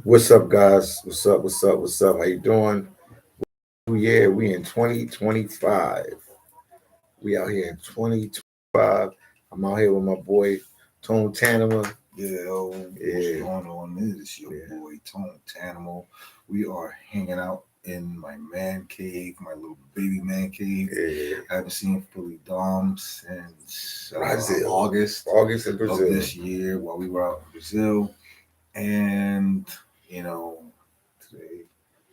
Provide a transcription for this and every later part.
What's up, guys? What's up? What's up? What's up? How you doing? Yeah, we in 2025. We out here in 2025. I'm out here with my boy Tone Tanema. What's Yeah, going on? This is your yeah, boy Tone Tanimal. We are hanging out in my man cave, my little baby man cave. yeah. I haven't seen phillydom since Brazil, August August in of Brazil. this year while we were out in Brazil. And, you know, today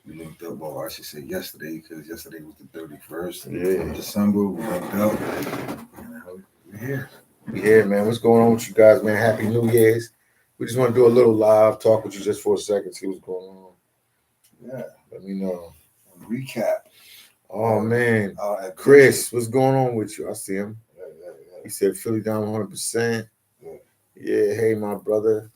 we linked up, well, I should say yesterday, because yesterday was the 31st of Yeah, December. We linked up. And we're here. yeah, man. What's going on with you guys, man? Happy New Year's. We just want to do a little live talk with you just for a second, see what's going on. Yeah. Let me know. Recap. Oh man, Adventure. Chris, what's going on with you? I see him. Yeah. He said Philly down 100%. Yeah. Yeah, hey, my brother.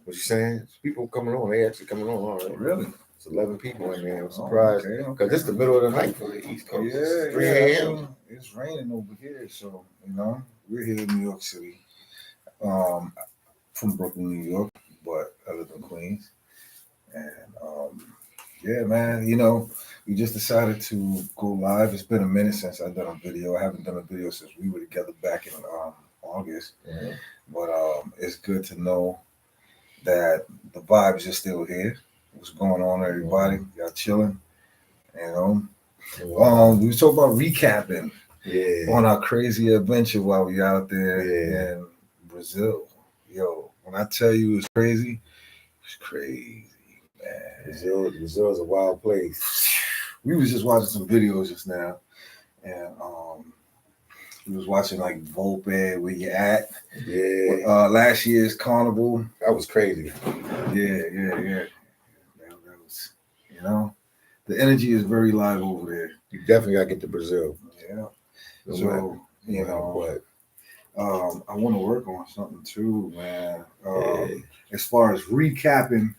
What you saying? There's people coming on. They actually coming on already. Really? It's 11 people in there. I'm surprised. Okay. Because it's the middle of the night for the East Coast. Yeah, It's 3 I a.m. mean, it's raining over here, so we're here in New York City, from Brooklyn, New York, but I live in Queens, and yeah, man, we just decided to go live. It's been a minute since I've done a video. I haven't done a video since we were together back in August, but it's good to know that the vibes are still here. What's going on, everybody? Y'all chilling, you know? We was talking about recapping on our crazy adventure while we out there in Brazil. Yo, when I tell you it's crazy, man. Brazil is a wild place. We was just watching some videos just now, and we was watching like Volpe, where you at? Yeah. Last year's carnival. That was crazy. Yeah. That was, the energy is very live over there. You definitely gotta get to Brazil. Yeah. No So what? I want to work on something too, man. As far as recapping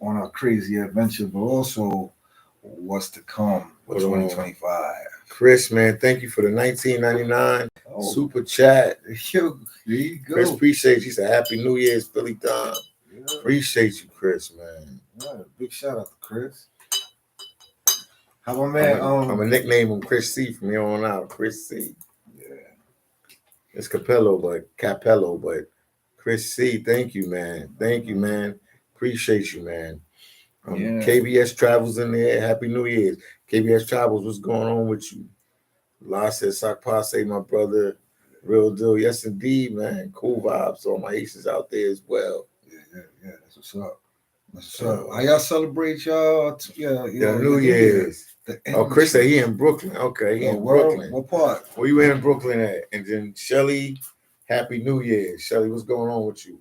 on our crazy adventure, but also what's to come for 2025. Chris, man, thank you for the 1999 super chat. Yo, there you go. Chris, appreciate you. He said, Happy New Year's, Philly Dom. Yeah. Appreciate you, Chris, man. Yeah, big shout out to Chris. How about man? I'm gonna nickname him Chris C from here on out. Chris C. Yeah. It's Capello, but Chris C. Thank you, man. Thank you, man. Appreciate you, man. KBS Travels in there. Happy New Year's. KBS Travels, what's going on with you? La says Sakpase, my brother. Real deal. Yes, indeed, man. Cool vibes. All my Haitians out there as well. Yeah. That's what's up. That's what's up. How y'all celebrate y'all? New Year's. Chris said he in Brooklyn. Okay, he in Brooklyn. What part? Where you in Brooklyn at? And then Shelly, Happy New Year. Shelly, what's going on with you?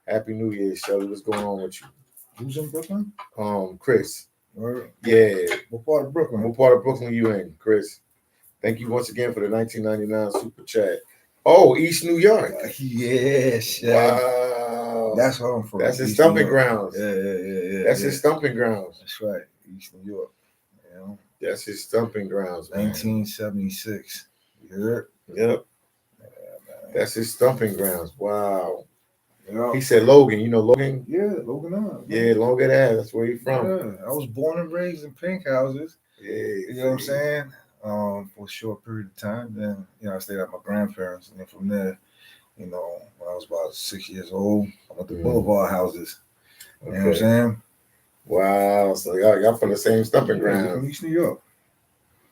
Happy New Year, Shelly. What's going on with you? Who's in Brooklyn? Chris. Yeah. What part of Brooklyn? What part of Brooklyn you in, Chris? Thank you once again for the 1999 super chat. Oh, East New York. Yes. Wow. That's where I'm from. That's his stomping grounds. Yeah. That's his stomping grounds. That's right. East New York. That's his stomping grounds, man. 1976. You heard? Yep. That's his stomping grounds. Wow. He said Logan. You know Logan? Yeah, Logan Ave. Yeah, Logan Ave. That's where he's from. Yeah, I was born and raised in pink houses. Yeah. You know what I'm saying? For a short period of time. Then, I stayed at my grandparents. And then from there, when I was about 6 years old, I went to Boulevard houses. You know what I'm saying? Wow. So y'all from the same stomping ground. From East New York.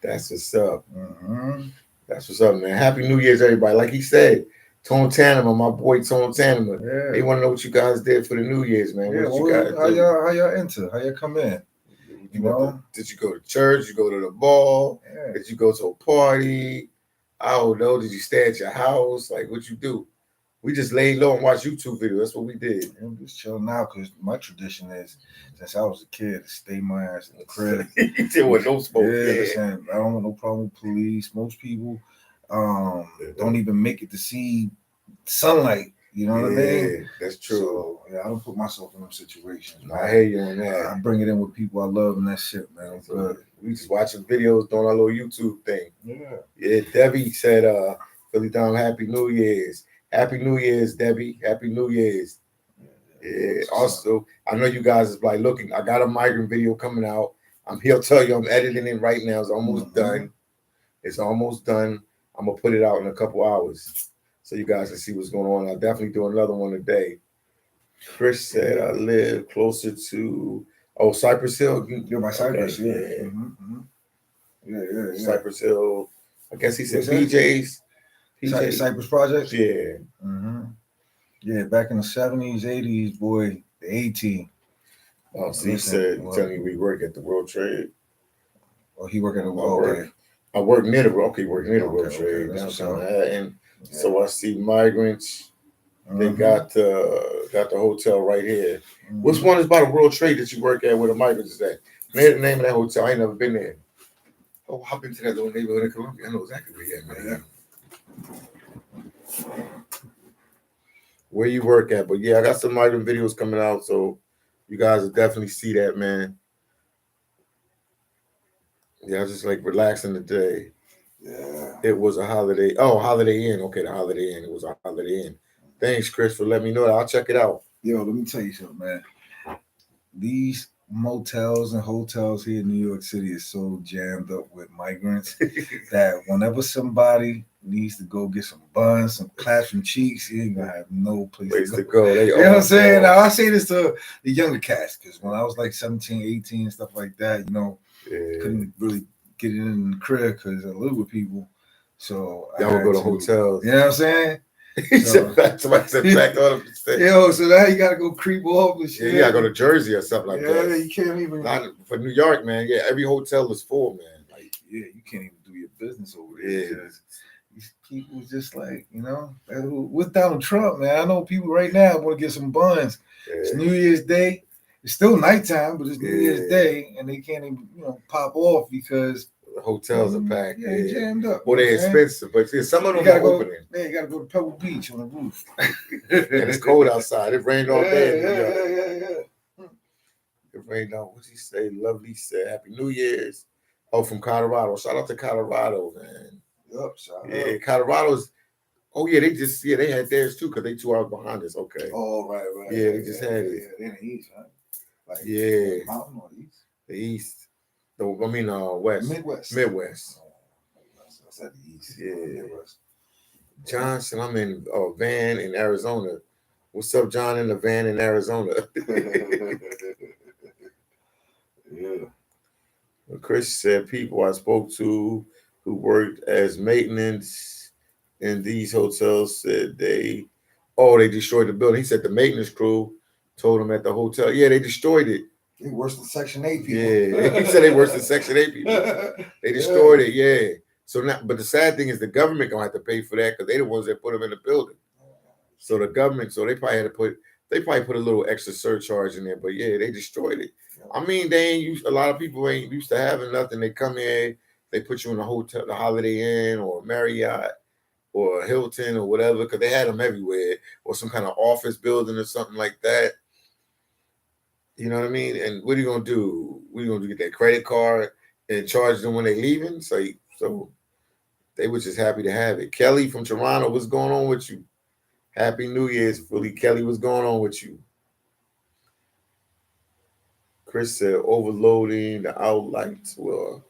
That's what's up. That's what's up, man. Happy New Year's, everybody. Like he said, Tone Tanema, my boy Tone Tanema. Yeah. They want to know what you guys did for the New Year's, man. Yeah, what you guys how y'all enter? How y'all come in? Did you go to church? Did you go to the ball? Yeah. Did you go to a party? I don't know. Did you stay at your house? Like, what you do? We just laid low and watched YouTube videos. That's what we did. I'm just chilling now because my tradition is, since I was a kid, to stay my ass in the crib. You did with no smoke. Yeah, listen, I don't have no problem with police. Most people don't even make it to see sunlight. You know what I mean? Yeah, that's true. So, I don't put myself in those situations. Man. I hear you on that. I bring it in with people I love and that shit, man. So we just watching videos, doing our little YouTube thing. Yeah. Debbie said, Philly Dom, Happy New Year's. Happy New Year's, Debbie. Happy New Year's. Yeah. Also, I know you guys is like looking. I got a migrant video coming out. He'll tell you I'm editing it right now. It's almost done. It's almost done. I'm gonna put it out in a couple hours, so you guys can see what's going on. I'll definitely do another one today. Chris said I live closer to Cypress Hill. You're by Cypress, okay. yeah. Yeah. Cypress Hill. I guess he said What's PJ's. Cypress Project. Yeah. Yeah, back in the 70s, 80s, boy, the 18. Oh, so he said, telling me we work at the World Trade. Oh, he work at the World. I work near the World Trade downtown Manhattan. Yeah. So I see migrants. They got the hotel right here. Which one is by the World Trade that you work at where the migrants is at? The name of that hotel. I ain't never been there. Oh, I've been to that little neighborhood in Columbia. I know exactly where you're at, man. Where you work at. But yeah, I got some migrant videos coming out, so you guys will definitely see that, man. Yeah, I just like relaxing today. Yeah. It was a Holiday. Oh, Holiday Inn. Okay, the Holiday Inn. It was a Holiday Inn. Thanks, Chris, for letting me know that. I'll check it out. Yo, let me tell you something, man. These motels and hotels here in New York City is so jammed up with migrants that whenever somebody needs to go get some buns, some claps from cheeks, he ain't gonna have no place to go. You know what I'm saying? Now, I say this to the younger cats because when I was like 17, 18, and stuff like that, couldn't really get in the crib because I live with people. So y'all would go to hotels. You know what I'm saying? So now you gotta go creep off and shit. Yeah, you gotta go to Jersey or something like that. Yeah, you can't even. For New York, man. Yeah, every hotel is full, man. Like, yeah, you can't even do your business over there. Yeah. These people just like, with Donald Trump, man. I know people right now want to get some buns. Yeah. It's New Year's Day. It's still nighttime, but it's New Year's Day, and they can't even, pop off because the hotels are packed. Yeah, jammed up. Well, they're expensive, but some of them are opening. Yeah, you gotta go to Pebble Beach on the roof. And it's cold outside. It rained all day. Yeah. It rained on. What's he say? Lovely said, "Happy New Year's." Oh, from Colorado. Shout out to Colorado, man. Yep, shout out. Colorado's. Oh yeah, they had theirs too because they 2 hours behind us. Okay. Oh right. Yeah, they just had it. Yeah, they're in the east, right? Like mountain or east? The east. West. Midwest. That's at the east. Yeah. Midwest. Johnson, I'm in a van in Arizona. What's up, John, in the van in Arizona? Yeah. Chris said people I spoke to who worked as maintenance in these hotels said they destroyed the building. He said the maintenance crew told him at the hotel, they destroyed it. They worse than Section 8 people. Yeah, he said they worse than Section 8 people. They destroyed it, yeah. So now, but the sad thing is the government gonna have to pay for that because they the ones that put them in the building. So the government, they probably put a little extra surcharge in there, but yeah, they destroyed it. I mean, a lot of people ain't used to having nothing. They come in, they put you in a hotel, the Holiday Inn or Marriott or Hilton or whatever, because they had them everywhere, or some kind of office building or something like that. You know what I mean? And what are you gonna do? What are you gonna do? Get that credit card and charge them when they leaving? So they were just happy to have it. Kelly from Toronto, what's going on with you? Happy New Year's, Philly. Kelly, what's going on with you? Chris said overloading the outlets. Well,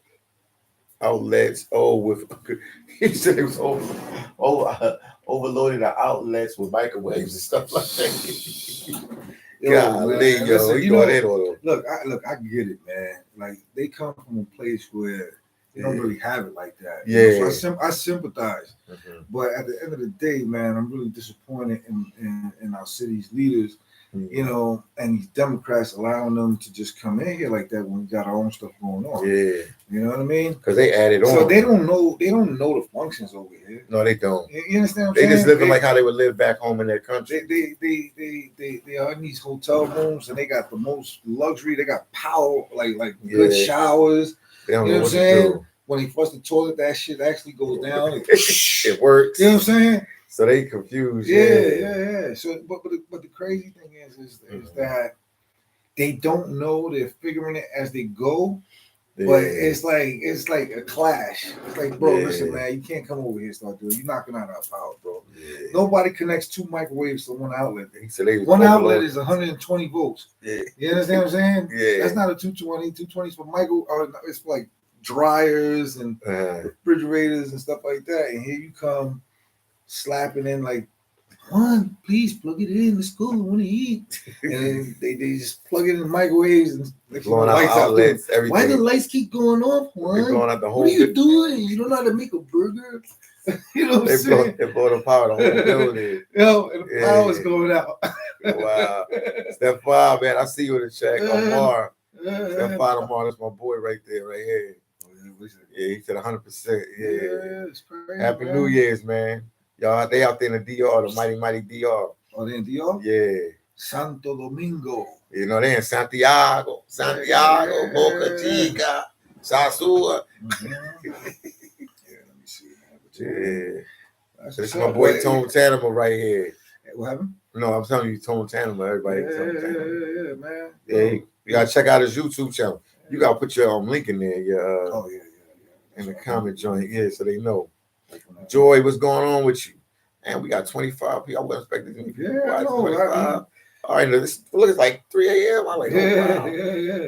outlets. He said it was overloading the outlets with microwaves and stuff like that. Look, I get it, man. Like they come from a place where they don't really have it like that. Yeah. So I sympathize. But at the end of the day, man, I'm really disappointed in our city's leaders, and these Democrats allowing them to just come in here like that when we got our own stuff going on. Yeah. You know what I mean? Because they added on. So they don't know the functions over here. No, they don't. You understand what I'm saying? They just living like how they would live back home in their country. They are in these hotel rooms and they got the most luxury. They got power, like good showers. They don't know what to do. When they flush the toilet, that shit actually goes down. It works. You know what I'm saying? So they confused. Yeah. So, but the crazy thing is that they don't know. They're figuring it as they go, But it's like a clash. It's like, bro, Yeah. listen, man, you can't come over here and start doing. You're knocking out our power, bro. Yeah. Nobody connects 2 microwaves to one outlet. So they One outlet is 120 volts. Yeah. You understand what I'm saying? Yeah. That's not a 220. 220 is for micro. It's for like dryers and refrigerators and stuff like that. And here you come slapping in like, Juan, please plug it in. Let's go. I want to eat. And they just plug it in the microwaves and blowing out outlets, everything. Why the lights keep going off, Juan? Blowing out the whole what are you doing? You don't know how to make a burger? You know what I'm saying? They blow the power the whole building. Yo, and the power's going out. Wow. Step 5, man. I see you in the chat. Omar. Step 5, Omar. That's my boy right there, right here. Yeah, he said 100%. Yeah. It's crazy, Happy New Year's, man. Y'all, they out there in the DR, the mighty DR. Oh, they in DR? Yeah. Santo Domingo. You know, they in Santiago, Boca Chica, Sasua. Yeah, let me see. Yeah. That's my boy Tone Tanema right here. What happened? No, I'm telling you, Tone Tanema, everybody. Yeah, man. Yeah, you gotta check out his YouTube channel. You gotta put your link in there, your in the comment joint, so they know. Joy, what's going on with you? And we got 25 people. I wasn't expecting any people. Yeah, I know. 25. All right, look, it's like 3 a.m. I'm like, wow. Yeah.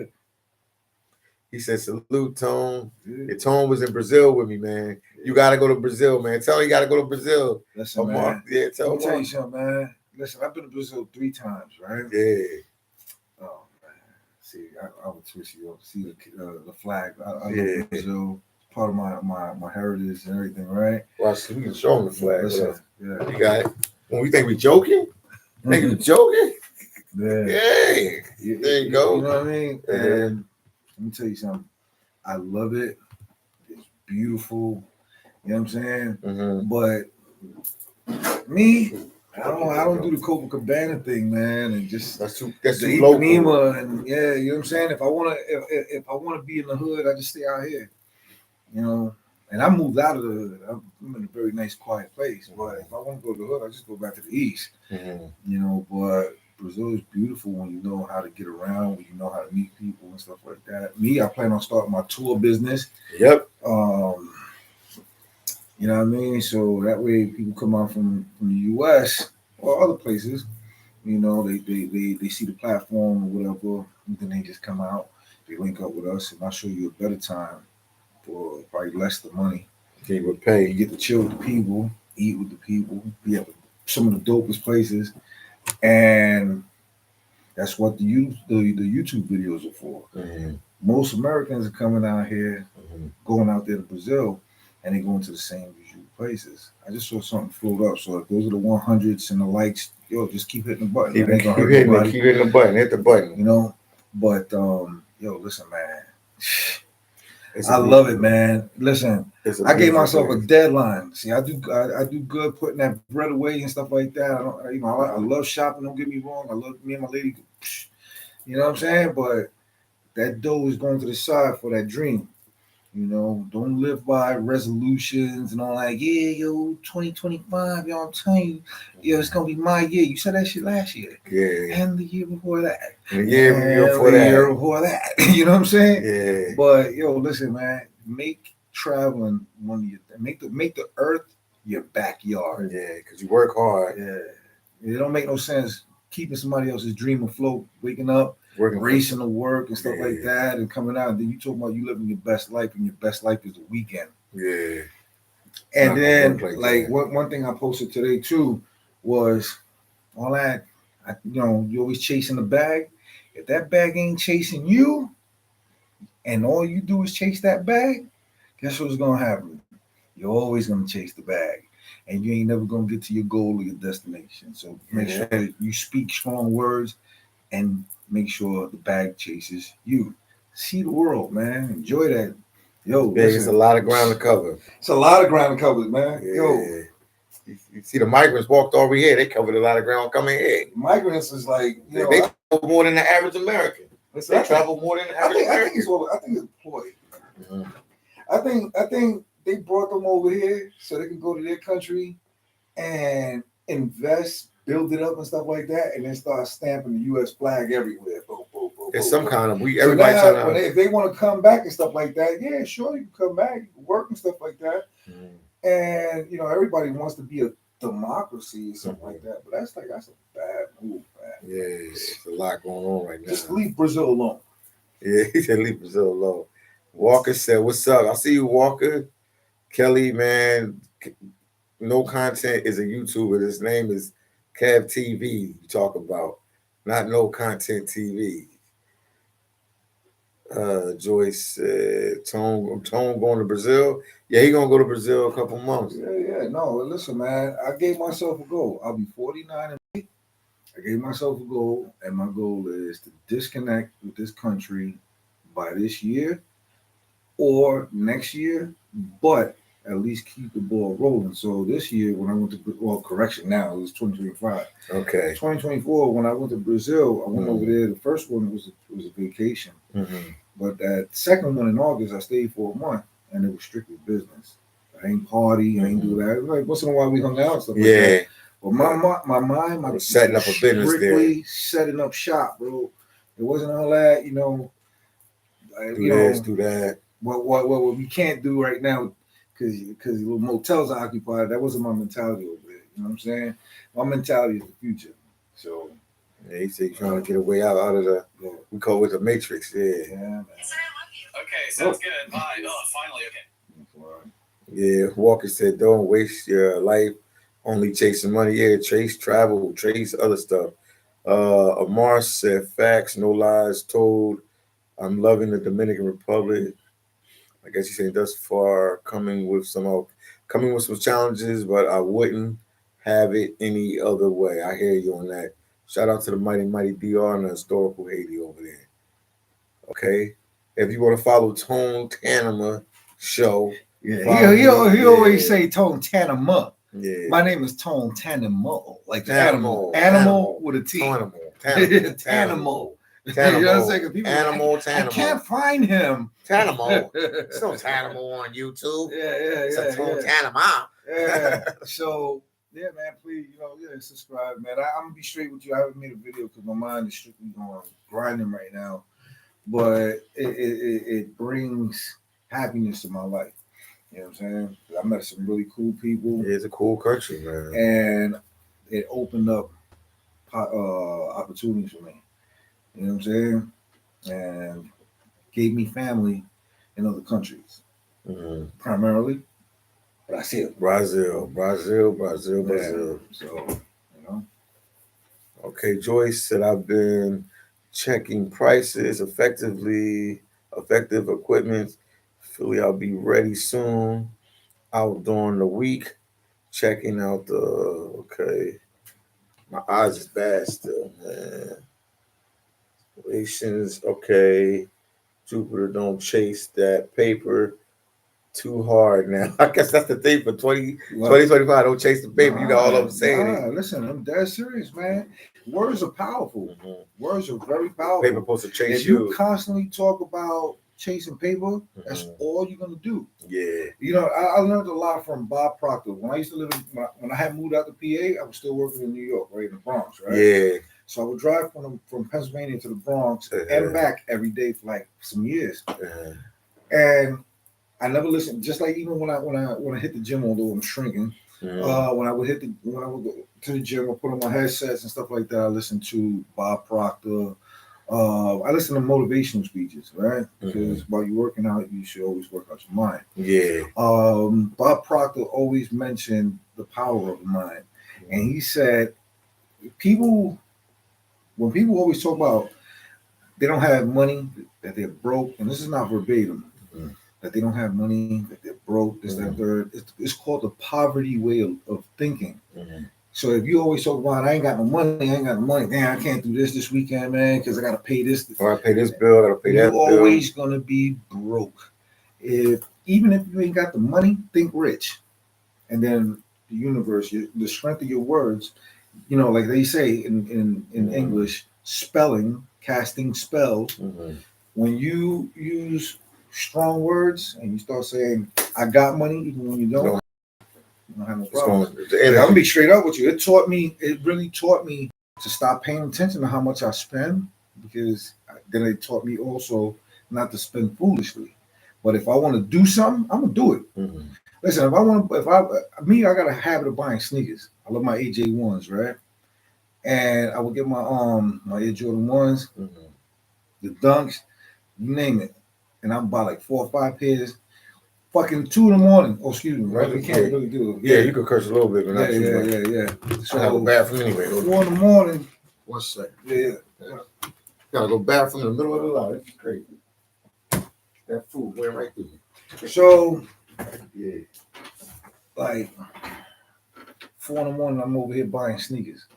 He said, salute, Tone. Yeah, Tone was in Brazil with me, man. You got to go to Brazil, man. Tell him you got to go to Brazil. Listen, man. Yeah, tell you something, man. Listen, I've been to Brazil 3 times, right? Yeah. Oh, man. See, I would twist you up. See the flag. I love Brazil. Part of my heritage and everything, right? Well, we can show them the flag. Listen, you got it. When we think we joking, think you joking? Yeah. There you go. You know what I mean? And let me tell you something. I love it. It's beautiful. You know what I'm saying? But me, I don't do the Copacabana thing, man, and just that's too local. And you know what I'm saying? If I wanna be in the hood, I just stay out here. You know, and I moved out of the hood. I'm in a very nice, quiet place. But if I want to go to the hood, I just go back to the east. You know, but Brazil is beautiful when you know how to get around, when you know how to meet people and stuff like that. Me, I plan on starting my tour business. Yep. You know what I mean? So that way people come out from the US or other places, you know, they see the platform or whatever, and then they just come out, they link up with us, and I'll show you a better time for probably less the money. They would pay. You get to chill with the people, eat with the people, be at some of the dopest places, and that's what the YouTube videos are for. Most Americans are coming out here, going out there to Brazil, and they going to the same usual places. I just saw something float up. So if those are the 100s and the likes, yo, just keep hitting the button. Keep hitting the button. Hit the button. You know, but yo, listen, man. I love it, man. Listen, I gave myself a deadline. See, I do good putting that bread away and stuff like that. I love shopping. Don't get me wrong. I love me and my lady. You know what I'm saying? But that dough is going to the side for that dream. You know, don't live by resolutions and all that. Yeah, yo, 2025, yo, I'm telling you, it's gonna be my year. You said that shit last year. Yeah. And the year before that. And the year before that. You know what I'm saying? Yeah. But yo, listen, man, make traveling one of your make the earth your backyard. Yeah, because you work hard. Yeah. It don't make no sense keeping somebody else's dream afloat, waking up, racing to work and stuff like that, and coming out. And then you talking about you living your best life, and your best life is the weekend. Yeah. And then, like one thing I posted today too was all that. You always chasing the bag. If that bag ain't chasing you, and all you do is chase that bag, guess what's gonna happen? You're always gonna chase the bag, and you ain't never gonna get to your goal or your destination. So make sure that you speak strong words, and make sure the bag chases you. See the world, man. Enjoy that. Yo, it's a lot of ground to cover. It's a lot of ground to cover, man. Yeah. Yo. You see the migrants walked over here. They covered a lot of ground coming here. Migrants is like, they travel more than the average American. They travel more than the average American. I think it's employed. I think they brought them over here so they can go to their country and invest, build it up and stuff like that, and then start stamping the U.S. flag everywhere. Boom, boom, boom. It's some kind of So everybody now, trying to. if they want to come back and stuff like that, yeah, sure, you can come back, you can work and stuff like that. And everybody wants to be a democracy or something like that, but that's a bad move, man. Yeah, it's a lot going on right now. Just leave Brazil alone. Yeah, he said leave Brazil alone. Walker said, "What's up? I see you, Walker." Kelly, man, no content is a YouTuber. His name is Cav TV. You talk about not no content TV. Joyce said, Tone going to Brazil. Yeah, he gonna go to Brazil a couple months. Yeah. No, listen, man. I gave myself a goal. I'll be 49 in May. I gave myself a goal, and my goal is to disconnect with this country by this year or next year, but at least keep the ball rolling. So this year, when I went to correction now, it was 2025. Okay. 2024, when I went to Brazil, I went over there. The first one was a vacation, but that second one in August, I stayed for a month, and it was strictly business. I ain't party, I ain't do that. Like once in a while we hung out, stuff like that. But my mind, my setting up a business strictly setting up shop, bro. It wasn't all that, do this, do that. What we can't do right now because the motels are occupied. That wasn't my mentality over there. You know what I'm saying? My mentality is the future. So yeah, he said he's trying to get away out of the we call it the matrix. Yeah. Man. Okay, sounds good. Bye. Oh, finally, okay. Yeah, Walker said, "Don't waste your life only chasing money." Yeah, chase travel, chase other stuff. Amar said, "Facts, no lies told. I'm loving the Dominican Republic." I guess he's saying thus far coming with some challenges, but I wouldn't have it any other way. I hear you on that. Shout out to the mighty DR and the historical Haiti over there. Okay, if you want to follow Tone Tanema Show, he always say Tone Tanema. Yeah, my name is Tone Tanema, like animal with a T. Animal. You know what I'm saying? People Animal. I can't find him. Tanimal. It's no Tanimal on YouTube. It's a Tone Tanema. Yeah. So yeah, man, please, subscribe, man. I'm gonna be straight with you. I haven't made a video because my mind is strictly on grinding right now, but it brings happiness to my life. You know what I'm saying? I met some really cool people. Yeah, it's a cool country, man, and it opened up opportunities for me. You know what I'm saying? And gave me family in other countries, primarily Brazil. So, Okay, Joyce said, I've been checking prices, effective equipment. Philly, I'll be ready soon. Out during the week, checking out my eyes is bad still, man. Relations, okay. Jupiter, don't chase that paper too hard now. I guess that's the thing for 2025. Don't chase the paper. You got all of them saying. Listen, I'm dead serious, man. Words are powerful. Words are very powerful. Paper supposed to chase if you constantly talk about chasing paper, that's all you're gonna do. Yeah. I learned a lot from Bob Proctor. When I used to live when I had moved out to PA, I was still working in New York, right in the Bronx, right? Yeah. So I would drive from Pennsylvania to the Bronx and back every day for like some years. And I never listened. Just like even when I hit the gym, although I'm shrinking, when I would go to the gym, I put on my headsets and stuff like that. I listened to Bob Proctor. I listen to motivational speeches, right? Because while you're working out, you should always work out your mind. Yeah. Bob Proctor always mentioned the power of the mind, and he said, when people always talk about they don't have money, that they're broke, and this is not verbatim, that they don't have money, that they're broke, this, that, third. It's called the poverty way of thinking. So if you always talk about, I ain't got no money, damn, I can't do this weekend, man, because I got to pay this. Or I pay this bill, I got to pay that bill. You're always going to be broke. Even if you ain't got the money, think rich. And then the universe, the strength of your words, like they say in English, spelling, casting spells. When you use strong words and you start saying, I got money, even when you don't have no problem. I'm gonna be straight up with you. It really taught me to stop paying attention to how much I spend because then they taught me also not to spend foolishly. But if I want to do something, I'm gonna do it. Mhm. Listen, I got a habit of buying sneakers. I love my AJ1s, right? And I would get my Air Jordan ones, Mhm. the Dunks, you name it, and I'll buy like 4 or 5 pairs. Fucking 2 in the morning. Oh, excuse me, right? We can't really do it. Yeah, you could curse a little bit, but Yeah, not too much. yeah. I have a bathroom anyway. 4 in the morning. 1 second. Yeah. Gotta go bathroom in the middle of the lot. It's crazy. That food went right through me. So, Yeah. like, 4 in the morning, I'm over here buying sneakers.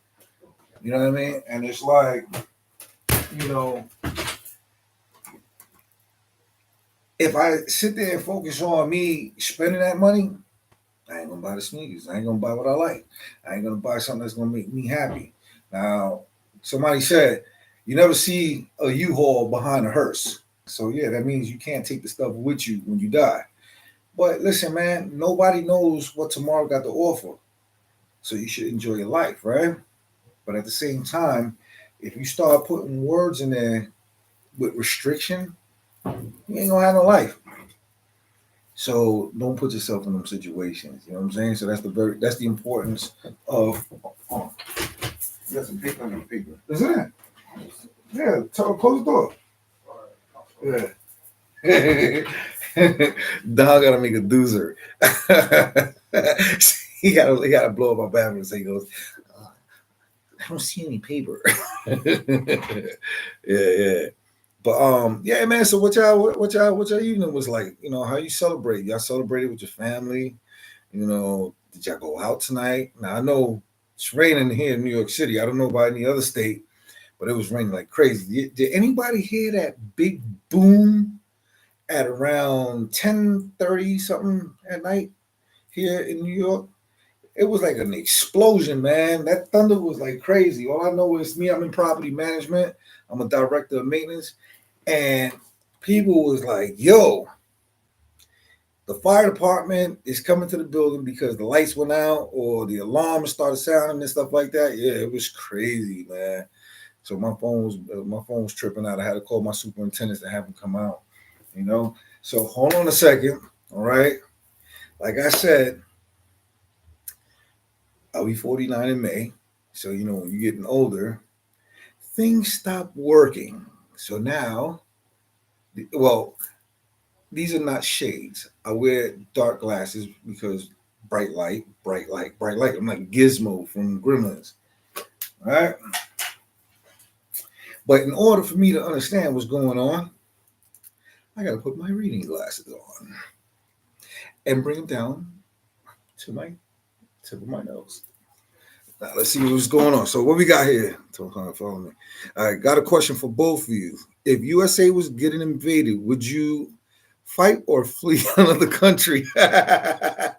You know what I mean? And it's like, you know, if I sit there and focus on me spending that money, I ain't gonna buy the sneakers. I ain't gonna buy what I like. I ain't gonna buy something that's gonna make me happy. Now, somebody said, you never see a U-Haul behind a hearse. So yeah, that means you can't take the stuff with you when you die. But listen, man, nobody knows what tomorrow got to offer. So you should enjoy your life, right? But at the same time, if you start putting words in there with restriction, you ain't gonna have no life. So don't put yourself in them situations. You know what I'm saying? So that's the importance of. Oh, you got some paper on your paper. Is that? Yeah. Close the door. Yeah. Dog gotta make a doozer. he gotta blow up my bathroom. So he goes, I don't see any paper. Yeah. But yeah, man. So what y'all evening was like? You know, how you celebrate? Y'all celebrated with your family? You know, did y'all go out tonight? Now I know it's raining here in New York City. I don't know about any other state, but it was raining like crazy. Did anybody hear that big boom at around 10:30 something at night here in New York? It was like an explosion, man. That thunder was like crazy. All I know is me, I'm in property management. I'm a director of maintenance. And people was like, yo, the fire department is coming to the building because the lights went out or the alarm started sounding and stuff like that. Yeah, it was crazy, man. So my phone was tripping out. I had to call my superintendents to have them come out. You know. So hold on a second. All right. Like I said, I'll be 49 in May. So you know when you're getting older, things stop working. So now, well, these are not shades. I wear dark glasses because bright light, bright light, bright light. I'm like Gizmo from Gremlins. All right. But in order for me to understand what's going on, I got to put my reading glasses on and bring them down to my tip of my nose. Now let's see what's going on. So what we got here? Follow me. All right, got a question for both of you. If USA was getting invaded, would you fight or flee another country? All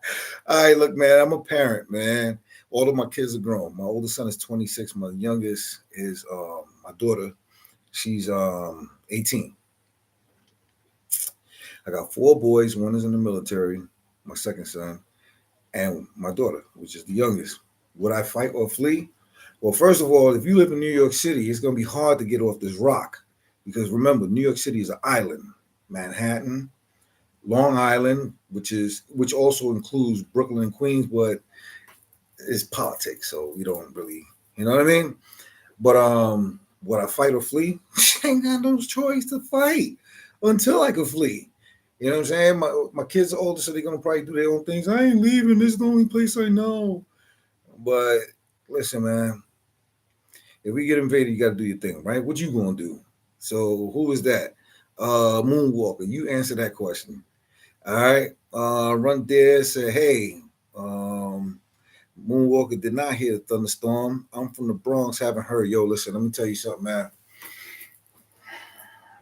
right, look, man, I'm a parent, man. All of my kids are grown. My oldest son is 26. My youngest is my daughter. She's 18. I got 4 boys. One is in the military, my second son, and my daughter, which is the youngest. Would I fight or flee? Well, first of all, if you live in New York City, it's going to be hard to get off this rock because remember, New York City is an island. Manhattan, Long Island, which also includes Brooklyn and Queens, but it's politics, so we don't really, you know what I mean? But would I fight or flee? I ain't got no choice to fight until I can flee. You know what I'm saying? My kids are older, so they're gonna probably do their own things. I ain't leaving. This is the only place I know. But listen, man, if we get invaded, you got to do your thing, right? What you gonna do? So who is that? Moonwalker. You answer that question. All right. Run there. Say, hey, Moonwalker did not hear the thunderstorm. I'm from the Bronx. Haven't heard. Yo, listen. Let me tell you something, man.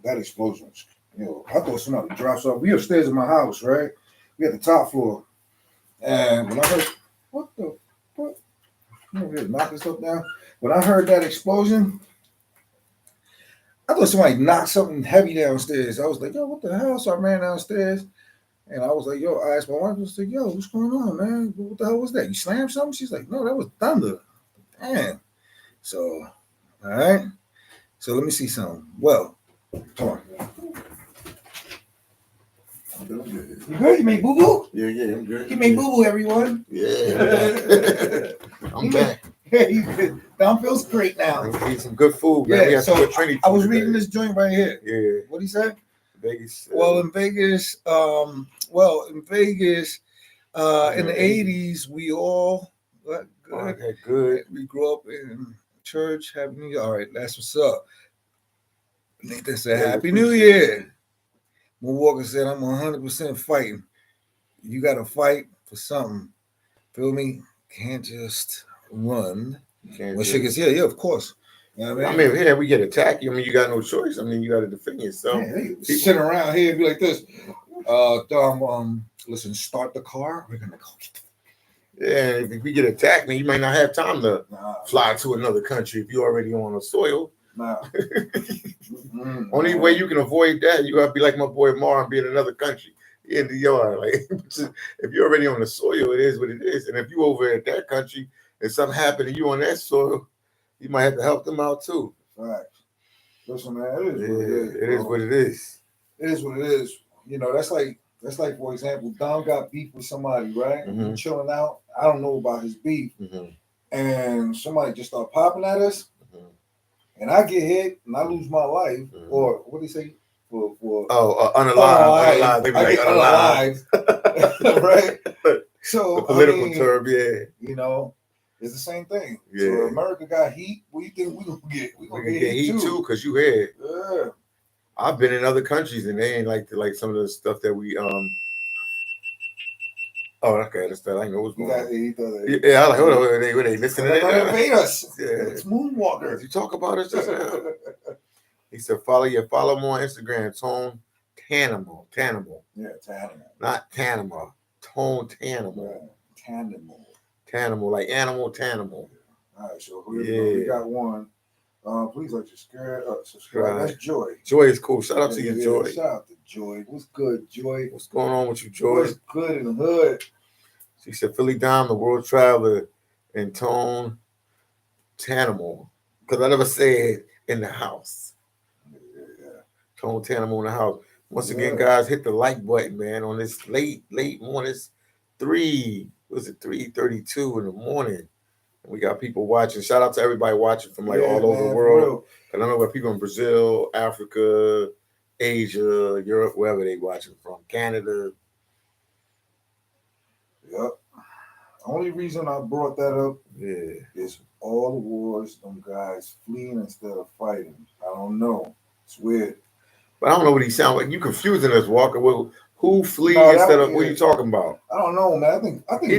That explosion. Yo, I thought somebody dropped something. We upstairs in my house, right? We at the top floor, and when I heard, what the fuck? I'm over here knocking stuff down. When I heard that explosion, I thought somebody knocked something heavy downstairs. I was like, yo, what the hell? So I ran downstairs and I was like, yo, I asked my wife, I was like, yo, what's going on, man? What the hell was that? You slammed something? She's like, no, that was thunder. Damn. So, all right. So let me see something. Well, come on. I'm good. You good? You made boo boo? Yeah, I'm good. You made boo boo, everyone. Yeah. I'm back. Yeah, you good. Dom feels great now. We eat some good food, man. Yeah, We had so some good Trinity I food was today. reading this joint right here. Yeah. What he said? Vegas. Well, in Vegas, in the 80s, we all good. Good. We grew up in church, Happy New Year. All right, that's what's up. Nathan said, Yeah, Happy New Year. Walker said, I'm 100% fighting. You got to fight for something. Feel me? Can't just run. When shit gets here, yeah, of course. You know what I mean, here we get attacked. I mean, you got no choice. I mean, you got to defend yourself. Yeah, they sit around here and be like this. Listen, start the car. We're gonna go get Yeah, if we get attacked, then you might not have time to fly to another country if you're already on the soil. Only way you can avoid that, you gotta be like my boy Mar and be in another country in the yard. Like if you're already on the soil, it is what it is. And if you over at that country and something happened to you on that soil, you might have to help them out too. Right. Listen, man, it is what it is. It is what it is. It is what it is. You know, that's like for example, Dom got beef with somebody, right? Mm-hmm. Chilling out. I don't know about his beef, and somebody just start popping at us. And I get hit and I lose my life, or what do you say? Unalive. They be like unalive. Right? So the political term, yeah. You know, it's the same thing. Yeah. So America got heat. What do you think we gonna get? We gonna get heat too, because you had. Yeah. I've been in other countries and they ain't like some of the stuff that we Oh, okay, that's that. I know what's going on. Yeah, I like, hold on, were they listening? They're gonna invade us. Yeah. It's Moonwalker. Did you talk about us just now? He said, follow me on Instagram, Tone Tanimal. Yeah, Tanimal. Not Tanima. Tone Tanimal. Yeah, Tanimal, like animal Tanimal. All right, so we got one. Please like subscribe. That's Joy. Joy is cool. Shout out to you, Joy. Shout out to Joy. What's good, Joy? What's going on with you, Joy? What's good in the hood? She said, phillydom, the world traveler, and Tone Tanimal. Because I never said in the house. Yeah. Tone Tanimal in the house. Once again, guys, hit the like button, man, on this late morning. It's 3:32 in the morning. We got people watching. Shout out to everybody watching from all over the world. And I know we have people in Brazil, Africa, Asia, Europe, wherever they watching from. Canada. Yep. Only reason I brought that up is all the wars, them guys fleeing instead of fighting. I don't know. It's weird. But I don't know what he sounds like. You confusing us, Walker. Well, who flee instead of what are you talking about? I don't know, man. I think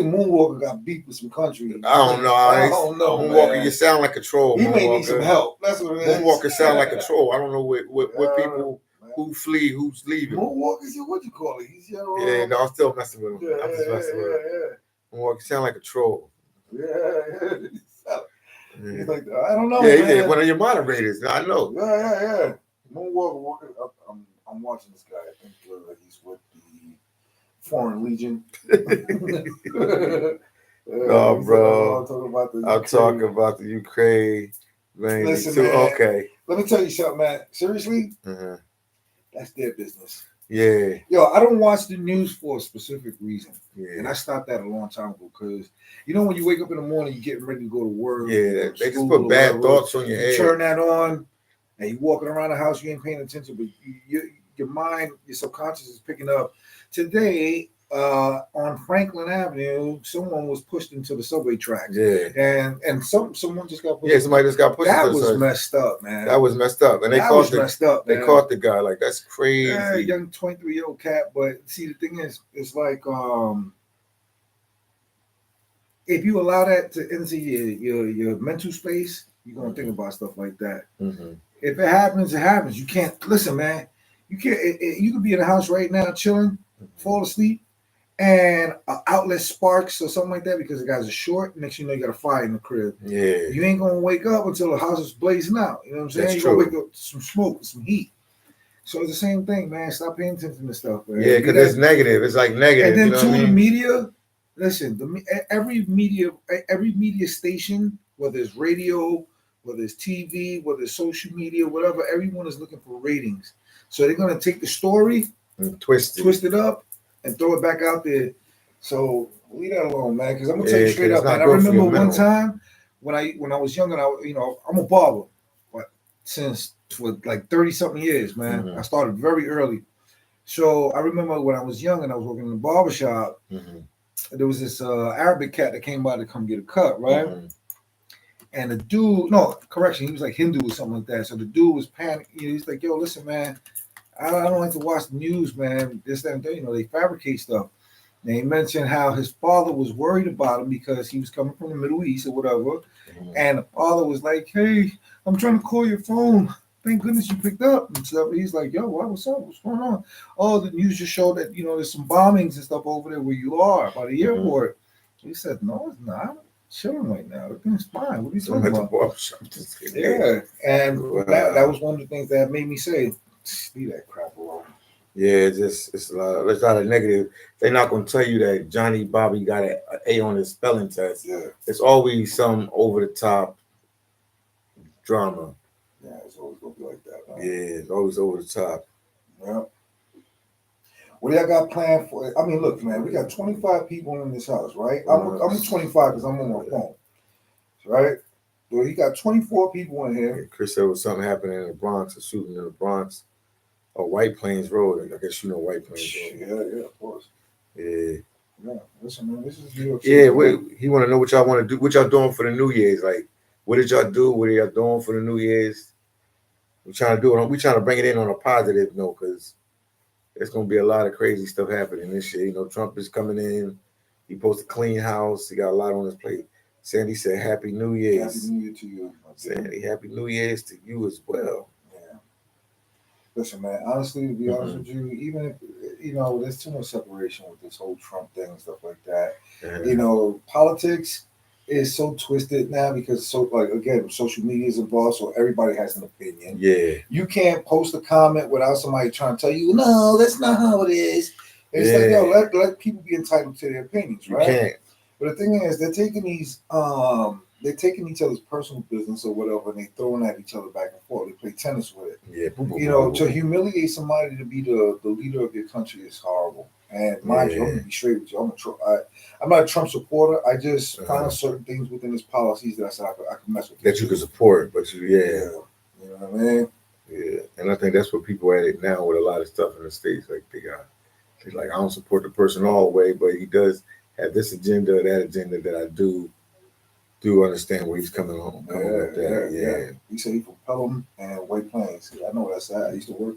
Moonwalker got beat with some country. I don't know. Moonwalker, man. You sound like a troll. He may need some help. That's what it is. Moonwalker sound like a troll. I don't know what people who flee, who's leaving. Moonwalker's what you call it? He's your no, I'm still messing with him. I'm just messing with him. Moonwalker sound like a troll. He's like, I don't know. Yeah, one of your moderators. I know. Yeah. Moonwalker. I'm watching this guy. I think he's with the Foreign Legion. No, bro. I'll talk about the Ukraine. Listen, too. Man, okay. Let me tell you something, man. Seriously, that's their business. Yeah. Yo, I don't watch the news for a specific reason. Yeah. And I stopped that a long time ago because, when you wake up in the morning, you're getting ready to go to work. Yeah, they just put bad thoughts on your head. You turn that on, and you're walking around the house, you ain't paying attention, but your mind, your subconscious is picking up. Today, on Franklin Avenue, someone was pushed into the subway tracks. Yeah. And someone just got pushed. Yeah, somebody just got pushed. That was messed up, man. That was messed up. And they caught the guy. Like, that's crazy. Yeah, young 23-year-old cat. But see, the thing is, it's like if you allow that to enter your mental space, you're gonna think about stuff like that. If it happens, it happens. You can't listen, man. You can't. You could be in the house right now, chilling, fall asleep, and an outlet sparks or something like that because the guys are short. Next, you know, you got a fire in the crib. Yeah, you ain't gonna wake up until the house is blazing out. You know what I'm saying? That's You're true. gonna wake up to some smoke, some heat. So it's the same thing, man. Stop paying attention to stuff, man. Yeah, because it's negative. It's like negative. And then the media. Listen, every media station, whether it's radio, whether it's TV, whether it's social media, whatever, everyone is looking for ratings. So they're gonna take the story, Twist twist it up, and throw it back out there. So leave that alone, man. Because I'm gonna tell you Yeah, straight 'cause up, it's man. not I good for remember your one mental. time when I was young, and I'm a barber, but since for like 30 something years, man. Mhm. I started very early. So I remember when I was young and I was working in the barber shop, Mhm. there was this Arabic cat that came by to come get a cut, right? Mhm. And the dude, no, correction, he was like Hindu or something like that. So the dude was panicking. He's like, "Yo, listen, man, I don't like to watch the news, man. This, that, and that. They fabricate stuff." And he mentioned how his father was worried about him because he was coming from the Middle East or whatever. Mhm. And the father was like, "Hey, I'm trying to call your phone. Thank goodness you picked up and stuff." He's like, "Yo, what's up? What's going on?" "Oh, the news just showed that there's some bombings and stuff over there where you are by the Mhm. airport." He said, "No, it's not. Chilling right now. Everything's fine. What are you I'm talking at the about?" barbershop. Yeah, and Wow. that was one of the things that made me say, "Leave that crap alone." Yeah, it's a lot. There's a lot of negative. They're not gonna tell you that Johnny Bobby got an A on his spelling test. Yeah, It's always some over the top drama. yeah, it's always gonna be like that, man. Yeah, it's always over the top. Yeah. What do y'all got planned for? I mean, look, man, we got 25 people in this house, right? I'm 25 because I'm on my phone, right? Well, you got 24 people in Yeah, here. Chris said was something happening in the Bronx, a shooting in the Bronx, or White Plains Road. I guess you know White Plains Road. Yeah, of course. Yeah, Yeah, listen, man, this is New York City. yeah. He want to know what y'all want to do. What y'all doing for the New Year's? Like, what did y'all do? What are y'all doing for the New Year's? We trying to do it. We trying to bring it in on a positive note because there's gonna be a lot of crazy stuff happening this year. Trump is coming in. He supposed to clean house. He got a lot on his plate. Sandy said, "Happy New Year's." Happy New Year to you. Sandy, Happy New Year's to you as well. Yeah. Listen, man, honestly, to be honest with you, even if, there's too much separation with this whole Trump thing and stuff like that. Politics is so twisted now because again, social media is involved, so everybody has an opinion. Yeah. You can't post a comment without somebody trying to tell you, "No, that's not how it is." It's like, yo, let people be entitled to their opinions, right? You can't. But the thing is, they're taking each other's personal business or whatever, and they throwing at each other back and forth. They play tennis with it. Yeah. To humiliate somebody to be the leader of your country is horrible. And mind you, I'm gonna be straight with you. I'm not a Trump supporter. I just found certain things within his policies that I said I could mess with. That you could support, but you know what I mean? Yeah, and I think that's what people are at it now with a lot of stuff in the States. Like they're like, I don't support the person all the way, but he does have this agenda, that agenda that I do understand where he's coming with that. Yeah. He said he's from Pelham and White Plains. I know that's that. I used to work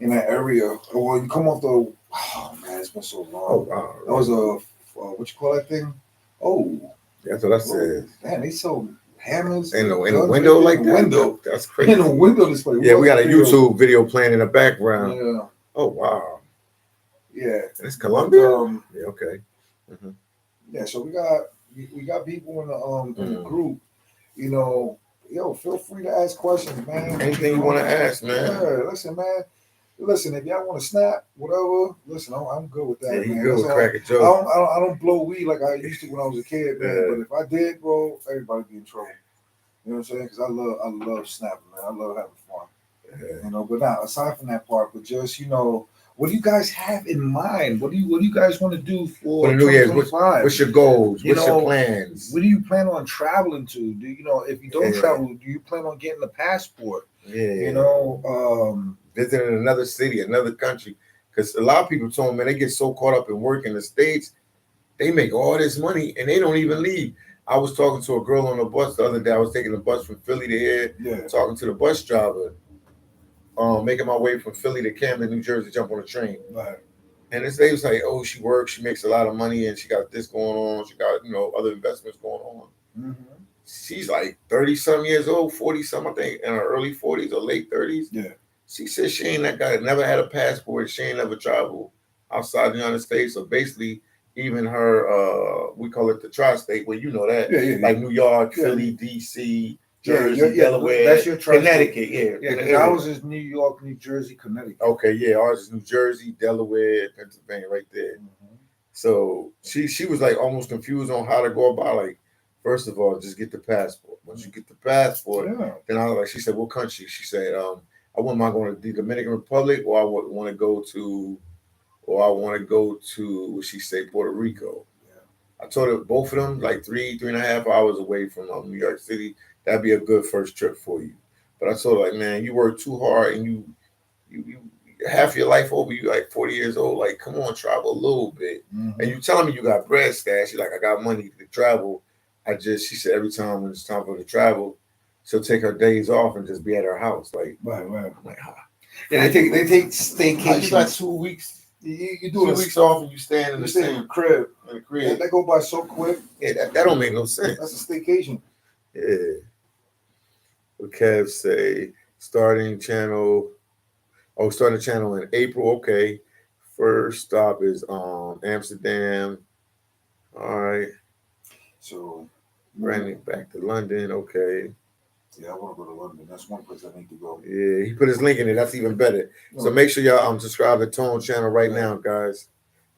in that area. Well, you come off the. Oh man, it's been so long. Oh wow. That was what you call that thing? Oh, that's what I said. Man, they sold hammers in the window like that. Window. That's crazy. In the window display. Yeah, we got a YouTube video playing in the background. Yeah. Oh wow. Yeah. It's Colombia. Yeah. Okay. Mm-hmm. Yeah. So we got people in the group. Yo, feel free to ask questions, man. Anything you want to ask, man. Yeah. Listen, man. Listen, if y'all want to snap, whatever. Listen, I'm good with that. Yeah, man. Good with crack a joke. I don't blow weed like I used to when I was a kid, man. But if I did, bro, everybody be in trouble. You know what I'm saying? Because I love snapping, man. I love having fun. Yeah. But now aside from that part, but just what do you guys have in mind? What do you guys want to do for the New Year's? What's your goals? What's your plans? Where do you plan on traveling to? Do if you don't travel, do you plan on getting a passport? Yeah. Visiting another city, another country. Because a lot of people told me, man, they get so caught up in work in the States, they make all this money and they don't even leave. I was talking to a girl on the bus the other day. I was taking the bus from Philly to here, talking to the bus driver, making my way from Philly to Camden, New Jersey, jump on a train. Right. And this lady was like, oh, she works, she makes a lot of money, and she got this going on. She got, other investments going on. Mm-hmm. She's like 30-some years old, 40-some, I think, in her early 40s or late 30s. Yeah. She said she ain't that guy, never had a passport. She ain't never traveled outside the United States. So basically, even her, we call it the tri-state, well, you know that. Like New York, Philly, D.C., Jersey, Delaware, that's your Connecticut. Yeah, ours is New York, New Jersey, Connecticut. Okay, yeah, ours is New Jersey, Delaware, Pennsylvania, right there. Mm-hmm. So she was like almost confused on how to go about. Like, first of all, just get the passport. Once you get the passport, Yeah. then I was like, she said, what country? She said, I wouldn't mind going to the Dominican Republic, or I would want to go to, what she say, Puerto Rico. I told her both of them, like 3.5 hours away from New York City. That'd be a good first trip for you. But I told her, like, man, you work too hard and you half your life over. You like 40 years old. Like, come on, travel a little bit. Mm-hmm. And you telling me you got bread stash. She's like, I got money to travel. She said every time when it's time for her to travel, she'll take her days off and just be at her house. Like, Right. I'm like, Yeah, they take you got staycations. 2 weeks. You Do 2 weeks off and you stand in you the stay in same the crib. in the Yeah, crib. that go by so quick. Yeah, that don't make no sense. That's a staycation. Yeah. What Kev say? Starting channel in April. Okay. First stop is Amsterdam. All right. So Branding back to London. Okay. yeah, I want to go to London. That's one place I need to go. Yeah, he put his link in it. That's even better. So make sure y'all subscribe to Tone channel right now, guys.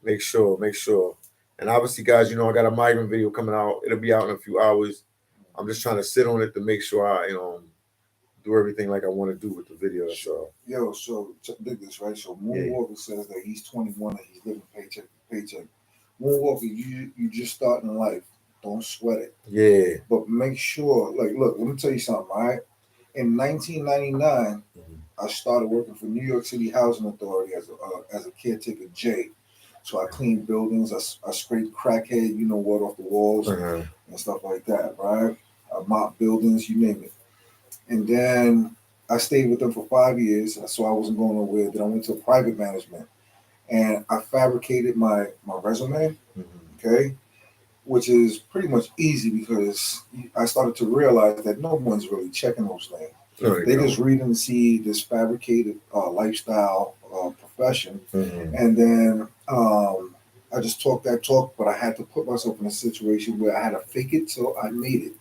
Make sure. And obviously, guys, I got a migrant video coming out. It'll be out in a few hours. I'm just trying to sit on it to make sure I do everything like I want to do with the video. So dig this, right? So Moonwalker says that he's 21 and he's living paycheck to paycheck. Moonwalker, you just starting life. Don't sweat it. Yeah. But make sure, look, let me tell you something, all right? In 1999, I started working for New York City Housing Authority as a caretaker J. So I cleaned buildings, I scraped crackhead, water off the walls and stuff like that, right? I mopped buildings, you name it. And then I stayed with them for 5 years, so I wasn't going nowhere. Then I went to private management, and I fabricated my resume, okay, which is pretty much easy because I started to realize that no one's really checking those things. They just read and see this fabricated lifestyle profession, and then I just talk that talk, but I had to put myself in a situation where I had to fake it, so I made it.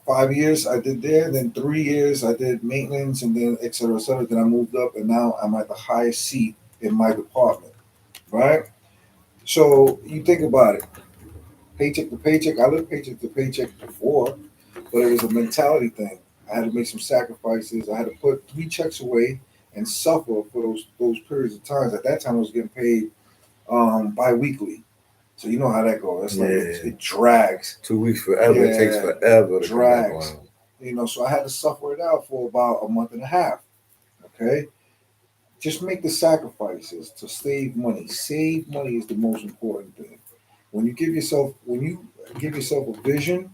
5 years I did there, then 3 years I did maintenance, and then et cetera, et cetera. Then I moved up, and now I'm at the highest seat in my department, right? So you think about it, paycheck to paycheck. I lived paycheck to paycheck before, but it was a mentality thing. I had to make some sacrifices. I had to put 3 checks away and suffer for those periods of times. At that time, I was getting paid bi-weekly. So you know how that goes. It's like it drags. 2 weeks forever. It takes forever to drags. So I had to suffer it out for about a month and a half. Okay. Just make the sacrifices to save money. Save money is the most important thing. When you give yourself a vision,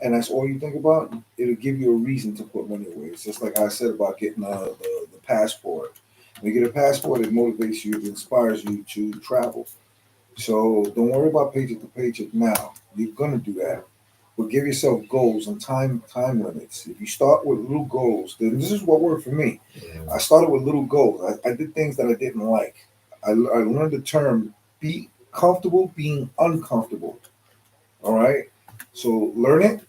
and that's all you think about, it'll give you a reason to put money away. It's just like I said about getting the passport. When you get a passport, it motivates you, it inspires you to travel. So don't worry about paycheck to paycheck now. You're gonna do that, but give yourself goals and time limits. If you start with little goals, then this is what worked for me. I started with little goals. I did things that I didn't like. I learned the term be comfortable being uncomfortable. All right. So learn it.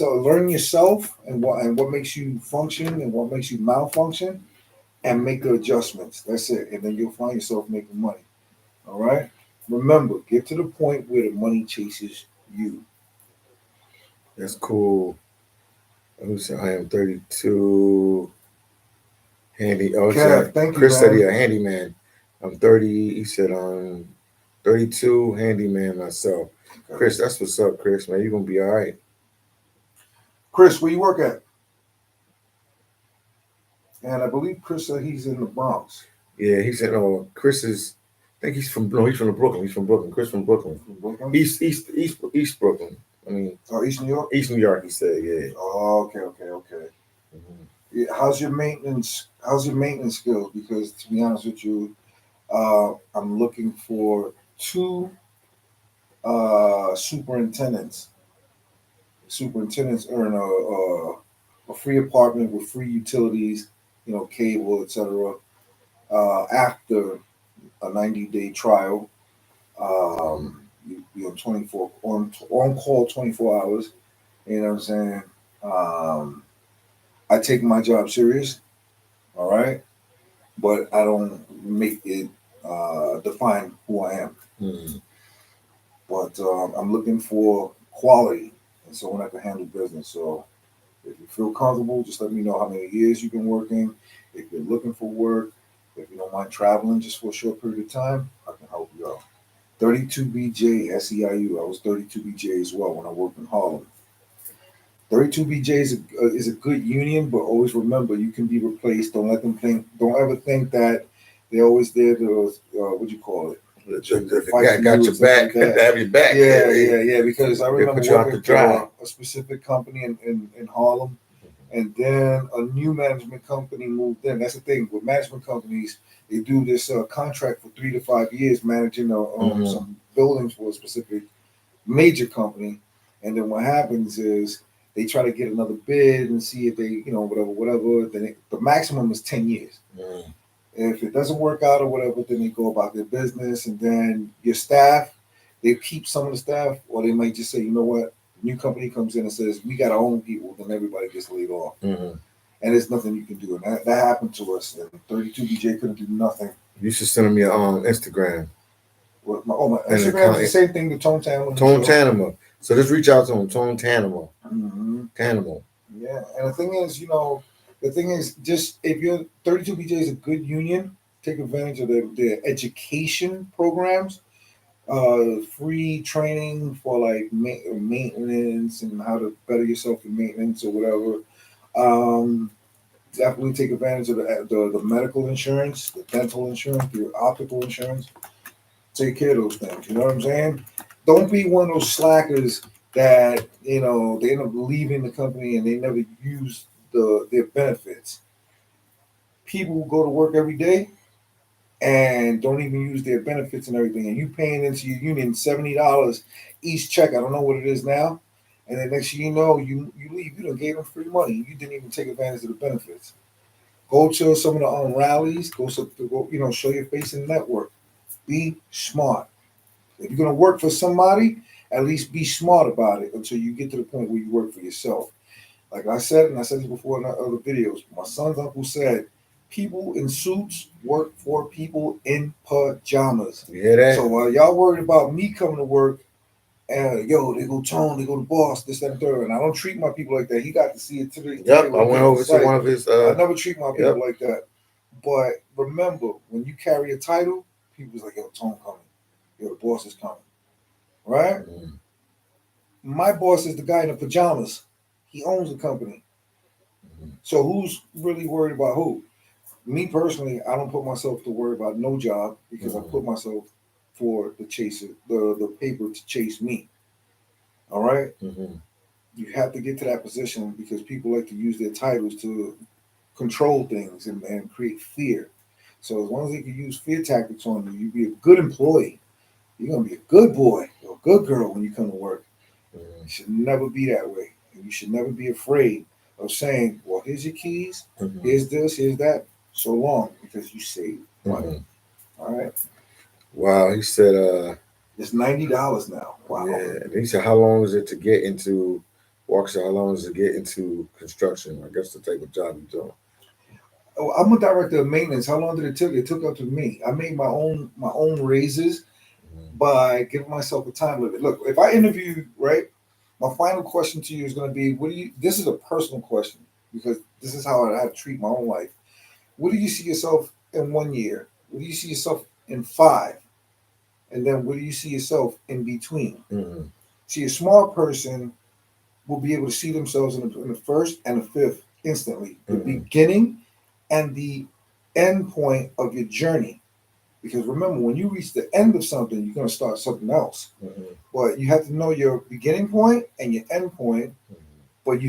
Learn yourself and what makes you function and what makes you malfunction, and make the adjustments. That's it. And then you'll find yourself making money. All right. Remember, get to the point where the money chases you. That's cool. I am 32. Handy. Oh, Kev, thank you, Chris man. said, handyman. I'm 30. He said, 32, handyman myself. Okay. Chris, that's what's up, Chris, man. You're going to be all right. Chris, where you work at? And I believe Chris said he's in the Bronx. Yeah, he said, Chris is, I think he's from the Brooklyn. He's from Brooklyn. Chris from Brooklyn. From Brooklyn? East Brooklyn. I mean. Oh, East New York? East New York, he said, yeah. Oh, okay. Yeah, how's your maintenance skills? Because to be honest with you, I'm looking for 2 superintendents. Superintendents earn a free apartment with free utilities, cable, etc. After a 90-day trial, you 24 on call 24 hours. You know what I'm saying? I take my job serious, all right, but I don't make it define who I am. But I'm looking for quality. and someone that can handle business. So if you feel comfortable, just let me know how many years you've been working. If you're looking for work, if you don't mind traveling just for a short period of time, I can help you out. 32BJ SEIU. I was 32BJ as well when I worked in Harlem. 32BJ is a good union, but always remember you can be replaced. Don't let them think. Don't ever think that they're always there to what you call it. The guy got your back. Like To have your back. Yeah. Because I remember put you out working to dry. for a specific company in Harlem, and then a new management company moved in. That's the thing with management companies; they do this contract for 3 to 5 years, managing some buildings for a specific major company. And then what happens is they try to get another bid and see if they, whatever. Then the maximum is 10 years. Mm. If it doesn't work out or whatever, then they go about their business. And then your staff, they keep some of the staff, or they might just say, you know what, the new company comes in and says, we got our own people, then everybody gets laid off. Mm-hmm. And there's nothing you can do. And that happened to us. And 32BJ couldn't do nothing. You should send them your Instagram. My Instagram is the same thing, the Tone Tanima. Tone Tanima. So just reach out to them, Tone Tanima. Mm-hmm. Tanima. Yeah, and the thing is, just if you're 32BJ is a good union, take advantage of their education programs, free training for like maintenance and how to better yourself in maintenance or whatever. Definitely take advantage of the medical insurance, the dental insurance, the optical insurance. Take care of those things. You know what I'm saying? Don't be one of those slackers that they end up leaving the company and they never use their benefits. People who go to work every day and don't even use their benefits and everything, and you paying into your union $70 each check. I don't know what it is now. And then next thing you know, you leave. You done gave them free money. You didn't even take advantage of the benefits. Go to some of the rallies. Go show your face in the network. Be smart. If you're going to work for somebody, at least be smart about it until you get to the point where you work for yourself. Like I said, and I said this before in other videos, my son's uncle said, people in suits work for people in pajamas. You hear that? So while y'all worried about me coming to work, and they go Tone, they go to Boss, this, that, and third, and I don't treat my people like that. He got to see it today. Yep, I went over to one of his. I never treat my people like that. But remember, when you carry a title, people's like, yo, Tone coming. Yo, the boss is coming. Right? Mm-hmm. My boss is the guy in the pajamas. He owns the company. Mm-hmm. So who's really worried about who? Me personally, I don't put myself to worry about no job because I put myself for the paper to chase me. All right? Mm-hmm. You have to get to that position because people like to use their titles to control things and create fear. So as long as they can use fear tactics on you, you be a good employee. You're going to be a good boy or a good girl when you come to work. Mm-hmm. You should never be that way. And you should never be afraid of saying, well, here's your keys. Mm-hmm. Here's this, here's that. So long, because you saved money. Mm-hmm. All right? Wow, he said... it's $90 now. Wow. Yeah, and he said, how long is it to get into... Waukesha, how long is it to get into construction? I guess the type of job you're doing. Oh, I'm a director of maintenance. How long did it take? It took up to me. I made my own raises by giving myself a time limit. Look, if I interview, right, my final question to you is going to be, this is a personal question because this is how I treat my own life. What do you see yourself in 1 year? What do you see yourself in 5? And then what do you see yourself in between? Mm-hmm. See, a smart person will be able to see themselves in the first and the fifth instantly. The beginning and the end point of your journey. Because remember, when you reach the end of something, you're going to start something else. Mm-hmm. But you have to know your beginning point and your end point. Mm-hmm. But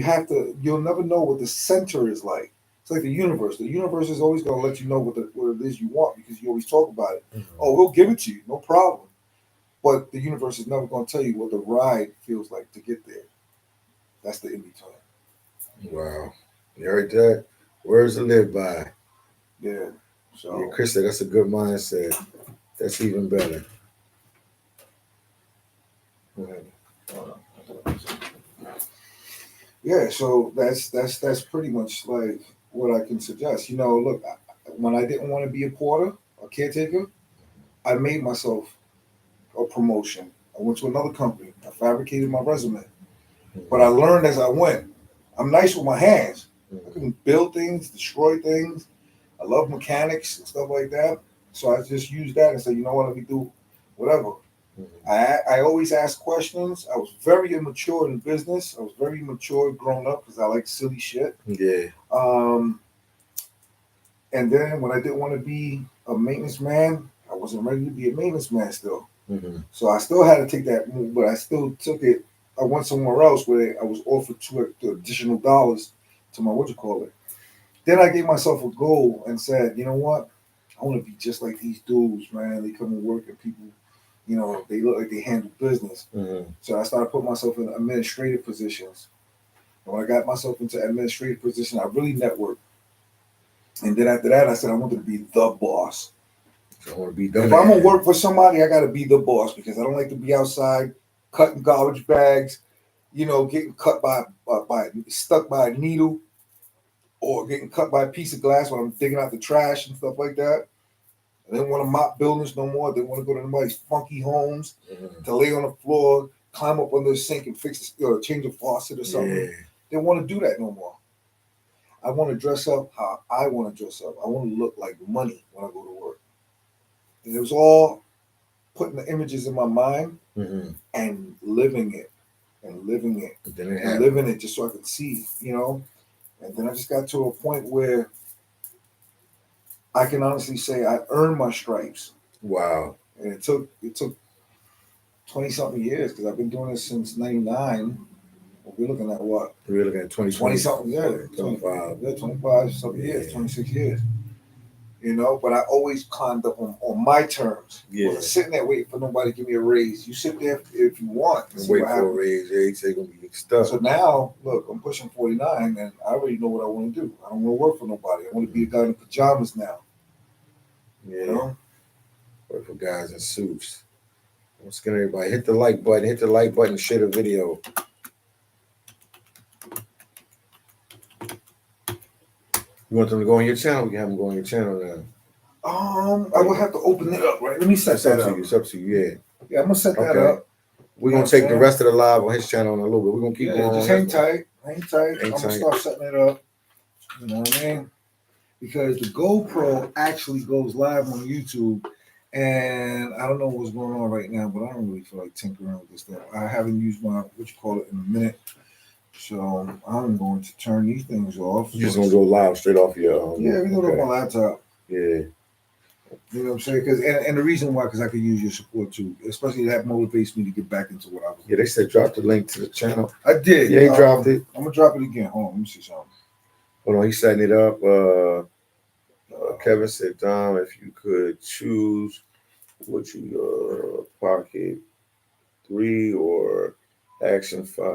you'll never know what the center is like. It's like the universe. The universe is always going to let you know what it is you want because you always talk about it. Mm-hmm. Oh, we'll give it to you, no problem. But the universe is never going to tell you what the ride feels like to get there. That's the in between. Wow. You heard that? Words to live by. Yeah. So yeah, Chris said that's a good mindset. That's even better. Yeah, so that's pretty much like what I can suggest. Look, when I didn't want to be a porter, a caretaker, I made myself a promotion. I went to another company. I fabricated my resume. But I learned as I went. I'm nice with my hands. I Mhm. can build things, destroy things. I love mechanics and stuff like that. So I just used that and said, you know what, let me do whatever. Mhm. I always ask questions. I was very immature in business. I was very mature grown up because I like silly shit. Yeah. And then when I didn't want to be a maintenance man, I wasn't ready to be a maintenance man still. Mm-hmm. So I still had to take that move, but I still took it. I went somewhere else where I was offered two additional dollars to my Then I gave myself a goal and said, you know what? I want to be just like these dudes, man. They come and work and people, they look like they handle business. Mm-hmm. So I started putting myself in administrative positions. And when I got myself into administrative position, I really networked. And then after that, I said I wanted to be the boss. So I want to be If done. I'm gonna work for somebody, I got to be the boss because I don't like to be outside cutting garbage bags, getting cut by stuck by a needle or getting cut by a piece of glass when I'm digging out the trash and stuff like that. I didn't want to mop buildings no more. I didn't want to go to anybody's funky homes Mm-hmm. to lay on the floor, climb up under the sink and fix or change a faucet or something. Yeah. Didn't want to do that no more. I want to dress up how I want to dress up. I want to look like money when I go to work. And it was all putting the images in my mind Mm-hmm. and living it and living it But then it and happened. living it just so I could see, And then I just got to a point where I can honestly say I earned my stripes. Wow. And it took 20 something years because I've been doing this since 99. We're looking at what? We're looking at 20 something years. 25. 25 something years, Yeah. 26 years. But I always climbed up on my terms. Yeah. Wasn't sitting there waiting for nobody to give me a raise. You sit there if you want and see Wait what for a happens. raise. Yeah, he said gonna be stuck. So now, look, I'm pushing 49 and I already know what I want to do. I don't want to work for nobody. I want to be a guy in pajamas now. Yeah. Work for guys in suits. Once again, everybody, hit the like button. Hit the like button. Share the video. You want them to go on your channel? We can have them go on your channel now. I will have to open it up, right? Let me set It's up that to up. you. It's up to you. Yeah. Yeah, I'm gonna set that Okay. up. We're You know gonna take what the I'm rest of the live on his channel in a little bit. We're gonna keep going. Just on hang this one. tight. Hang tight. Hang I'm gonna tight. start setting it up. You know what I mean? Because the GoPro actually goes live on YouTube. And I don't know what's going on right now, but I don't really feel like tinkering with this stuff. I haven't used my in a minute. So I'm going to turn these things off. You're just gonna go live straight off your Yeah, we do it on my laptop. Yeah. You know what I'm saying? Because and the reason why, because I could use your support too, especially that motivates me to get back into what I was. Yeah, they said drop the link to the channel. I did. Yeah, he dropped it. I'm gonna drop it again. Hold on, let me see something. Hold on, he's setting it up. Kevin said, Dom, if you could choose, would you pocket 3 or action 5?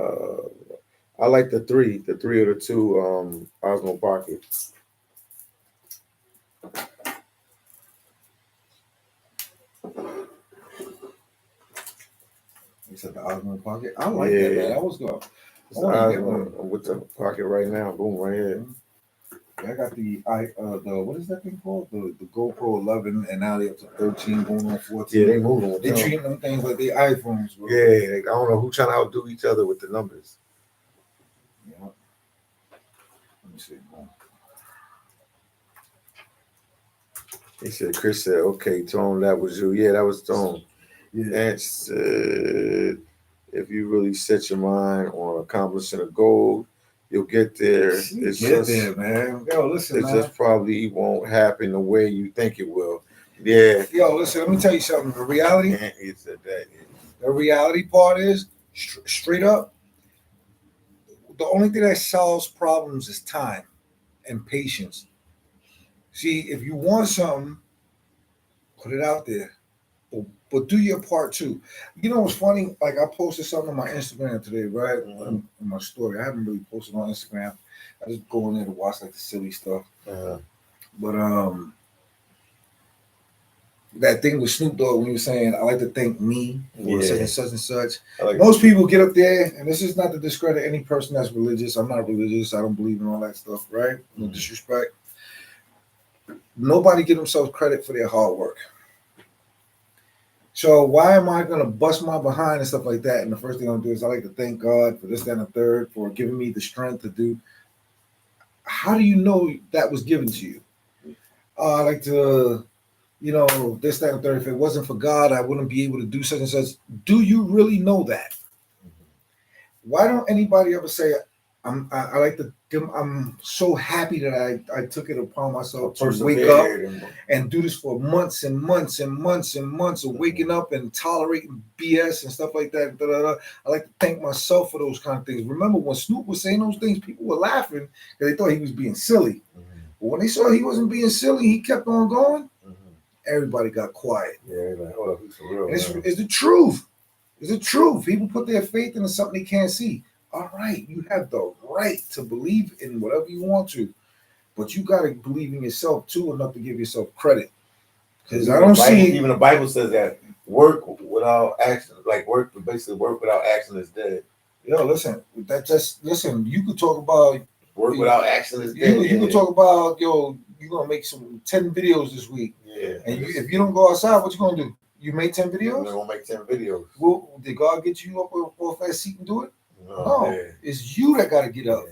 I like the 3 or the 2 Osmo Pocket. You said the Osmo Pocket. I like that, man. That was good. It's the Osmo with the pocket right now. Boom, right here. I got the what is that thing called? The GoPro 11, and now they up to 13, going on 14. Yeah, they moving with They them. treating them things like they iPhones, bro. Yeah, I don't know who trying to outdo each other with the numbers. Yeah. Let me see. He said, Chris said, okay, Tone, that was you. Yeah, that was Tone. Yeah. And said, if you really set your mind on accomplishing a goal, you'll get there. It's just there, man. Yo, listen, it man. just probably won't happen the way you think it will. Yeah. Yo, listen, let me tell you something. The reality, He said that. the reality part is, straight up, the only thing that solves problems is time and patience. See, if you want something, put it out there. But do your part too. You know what's funny? Like I posted something on my Instagram today, right? In my story. I haven't really posted on Instagram. I just go in there to watch like the silly stuff. But that thing with Snoop Dogg when he was saying, I like to thank me for such and such and such. Most people get up there, and this is not to discredit any person that's religious. I'm not religious. I don't believe in all that stuff, right? No disrespect. Nobody give themselves credit for their hard work. So why am I gonna bust my behind and stuff like that? And the first thing I'm gonna do is I like to thank God for this, that, and the third, for giving me the strength to do. How do you know that was given to you? I like to, this, that, and third. If it wasn't for God, I wouldn't be able to do such and such. Do you really know that? Why don't anybody ever say, I like to give, I'm so happy that I took it upon myself to wake up and do this for months and months and months and months of waking up and tolerating BS and stuff like that. Da, da, da. I like to thank myself for those kind of things. Remember when Snoop was saying those things, people were laughing because they thought he was being silly. But when they saw he wasn't being silly, he kept on going. Everybody got quiet. Yeah, like, oh, he's for real. It's the truth. It's the truth. People put their faith into something they can't see. All right, you have the right to believe in whatever you want to, but you got to believe in yourself too enough to give yourself credit. Because I don't see even the Bible says that work without action, like basically work without action is dead. Yo, listen, listen. You could talk about work without action is dead. You could talk about you're gonna make some 10 videos this week. Yeah. And if you don't go outside, what you gonna do? You made 10 videos? I'm gonna make 10 videos. Well, did God get you up off that seat and do it? No. Yeah. It's you that gotta get up.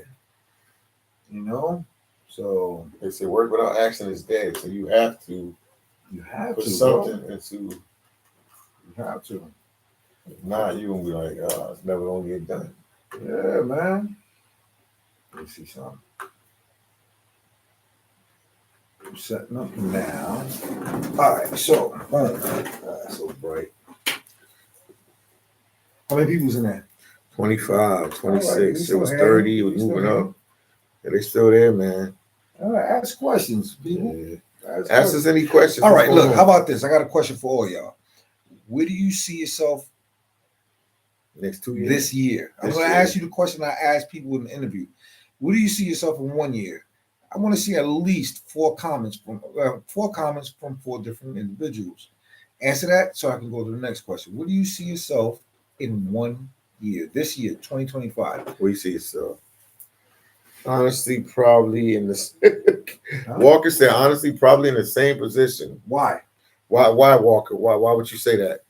Yeah. So they say work without action is dead. So you have to put something into. You have to. If not, you're gonna be like, it's never gonna get done. Yeah, man. Let me see something. I'm setting up now. All right, so boom. So bright. How many people's in there? 25, 26. Right, it was 30. It was moving up. Yeah, they still there, man. All right, ask questions, people. Yeah. Ask us any questions. All right, look, how about this? I got a question for all y'all. Where do you see yourself next 2 years? This year. I'm going to ask you the question I asked people in the interview. Where do you see yourself in 1 year? I want to see at least 4 comments from 4 different individuals. Answer that so I can go to the next question. Where do you see yourself in 1 year? This year, 2025. Where do you see yourself? Honestly, probably in the Walker said, honestly, probably in the same position. Why? Why, Walker? Why would you say that?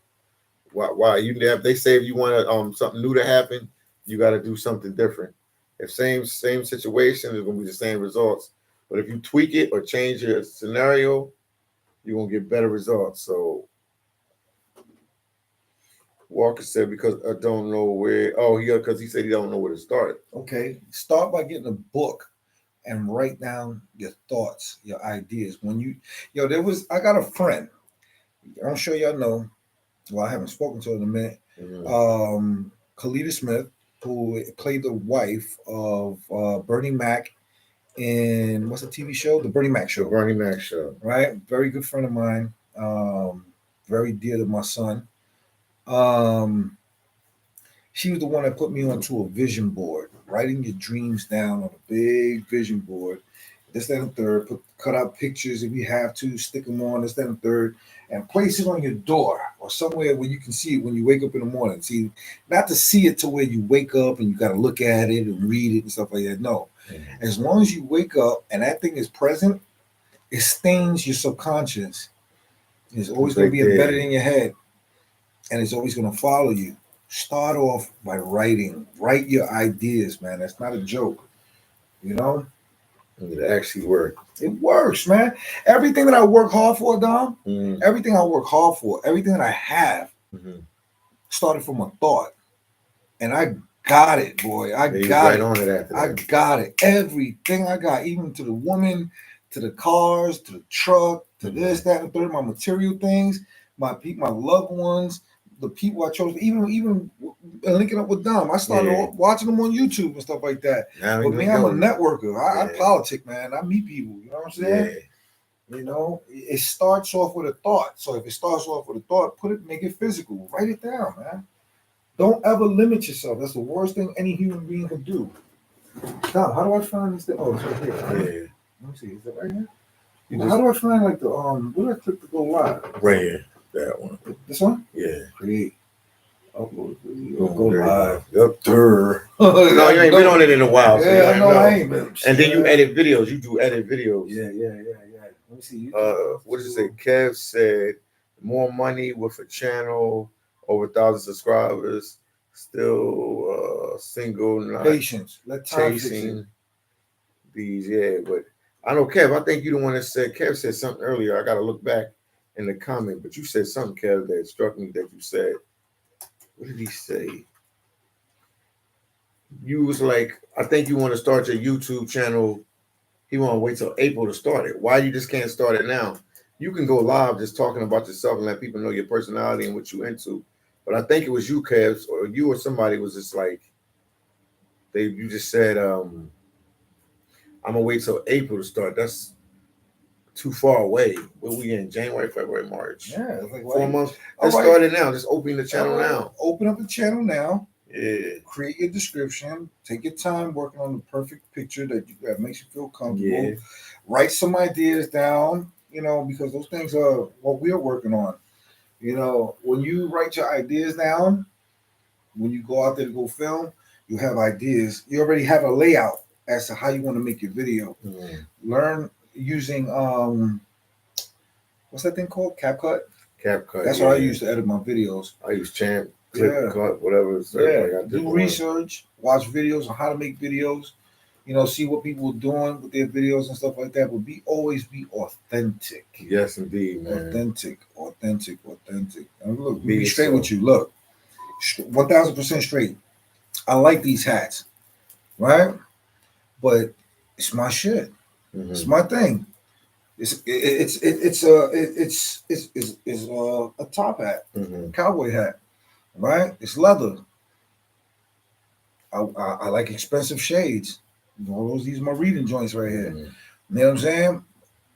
Why? If they say if you want something new to happen, you got to do something different. If same situation, it's gonna be the same results. But if you tweak it or change your scenario, you're gonna get better results. So Walker said, because I don't know where. Oh, because he said he don't know where to start. Okay, start by getting a book and write down your thoughts, your ideas. When I got a friend. I'm sure y'all know. Well, I haven't spoken to her in a minute. Mm-hmm. Kalita Smith, who played the wife of Bernie Mac in what's the TV show? The Bernie Mac Show. The Bernie Mac Show. Right? Very good friend of mine. Very dear to my son. She was the one that put me onto a vision board, writing your dreams down on a big vision board. This, that, and third. Cut out pictures if you have to, stick them on, this, that, and third, and place it on your door or somewhere where you can see it when you wake up in the morning. See, not to see it to where you wake up and you got to look at it and read it and stuff like that. No. Mm-hmm. As long as you wake up and that thing is present, it stains your subconscious. It's always going to be embedded in your head, and it's always going to follow you. Start off by writing. Write your ideas, man. That's not a joke. It actually works. It works, man. Everything that I work hard for, Dom, everything I work hard for, everything that I have started from a thought. And I got it, boy. I got it. Everything I got, even to the woman, to the cars, to the truck, to this, that, and third, my material things, my people, my loved ones, the people I chose, even linking up with Dom. I started watching them on YouTube and stuff like that. But me, I'm a networker. I politic, man. I meet people. You know what I'm saying? Yeah. It starts off with a thought. So if it starts off with a thought, make it physical. Write it down, man. Don't ever limit yourself. That's the worst thing any human being can do. Dom, how do I find this thing? Oh, it's right here. Yeah. Let me see. Is it right here? How do I find where do I click to go live? Right here. That one. This one? Yeah. Create. Upload video. Go live. Yep. No, you ain't been on it in a while. Yeah, so I ain't been. And then you edit videos. You do edit videos. Yeah. Let me see. What did it say? Kev said more money with a channel, over 1,000 subscribers, still single, not Patience. Let time fix it. chasing these. Yeah, but I know Kev. I think you the one that said Kev said something earlier. I got to look back in the comment, but you said something, Kev, that struck me. That you said, what did he say? You was like, I think you want to start your YouTube channel. He want to wait till April to start it. Why you just can't start it now? You can go live just talking about yourself and let people know your personality and what you into. But I think it was you, Kev, or you or somebody was just like, you just said, I'm gonna wait till April to start. That's too far away. What we in? January, February, March. Yeah, it's like 4 months. All Let's right. start it now. Just open the channel All right. now. Open up the channel now. Yeah. Create your description. Take your time working on the perfect picture that makes you feel comfortable. Yeah. Write some ideas down, because those things are what we're working on. When you write your ideas down, when you go out there to go film, you have ideas. You already have a layout as to how you want to make your video. Mm. Learn using what's that thing called? CapCut. CapCut. That's what I use to edit my videos. I use Champ, Clip, Cut, whatever. Yeah. Do research. Watch videos on how to make videos. See what people are doing with their videos and stuff like that. But always be authentic. Yes, indeed, man. Authentic. And look, be straight with you. Look, 1,000% straight. I like these hats, right? But it's my shit. Mm-hmm. It's my thing. It's a top hat, cowboy hat, right? It's leather. I like expensive shades. These are my reading joints right here. You know what I'm saying?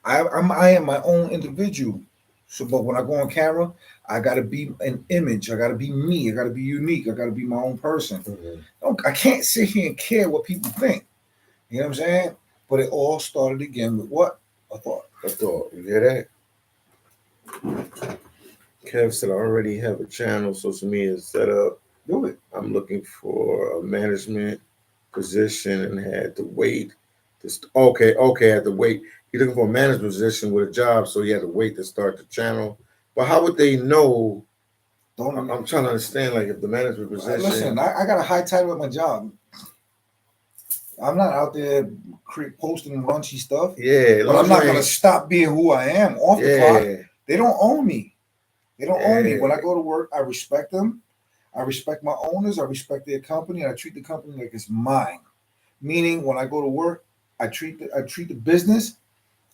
I am my own individual. So, but when I go on camera, I got to be an image. I got to be me. I got to be unique. I got to be my own person. I can't sit here and care what people think. You know what I'm saying? But it all started again with what? A thought. A thought. You hear that? Kev said I already have a channel, social media set up. Do it. I'm looking for a management position and had to wait. Okay, had to wait. He's looking for a management position with a job, so he had to wait to start the channel. But how would they know? I'm trying to understand, like, if the management position. Listen, I got a high title at my job. I'm not out there posting raunchy stuff. Yeah, but I'm not going to stop being who I am off the clock. They don't own me. They don't own me. When I go to work, I respect them. I respect my owners. I respect their company. And I treat the company like it's mine. Meaning, when I go to work, I treat the business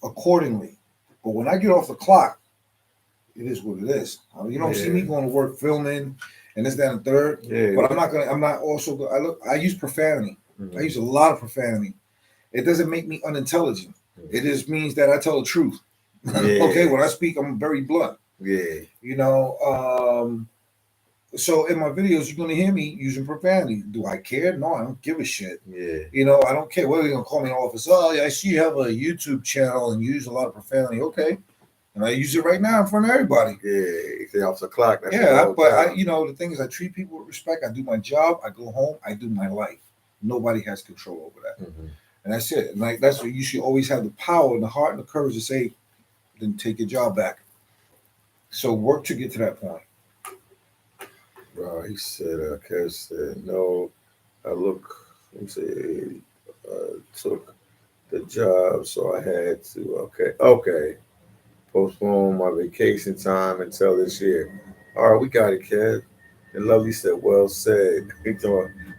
accordingly. But when I get off the clock, it is what it is. You don't see me going to work filming and this, that, and third. Yeah. But I use profanity. I use a lot of profanity. It doesn't make me unintelligent. It just means that I tell the truth. Okay, when I speak, I'm very blunt. Yeah. So in my videos, you're gonna hear me using profanity. Do I care? No, I don't give a shit. Yeah. I don't care. What are they gonna call me in the office? Oh, I see you have a YouTube channel and you use a lot of profanity. Okay. And I use it right now in front of everybody. Yeah, it's off the clock. But the thing is, I treat people with respect. I do my job. I go home. I do my life. Nobody has control over that. And that's it. And that's what you should always have the power and the heart and the courage to say, then take your job back. So work to get to that point. Bro, he said, Kev said, no, took the job, so I had to, okay. Postpone my vacation time until this year. All right, we got it, Kev. And Lovely said, well said.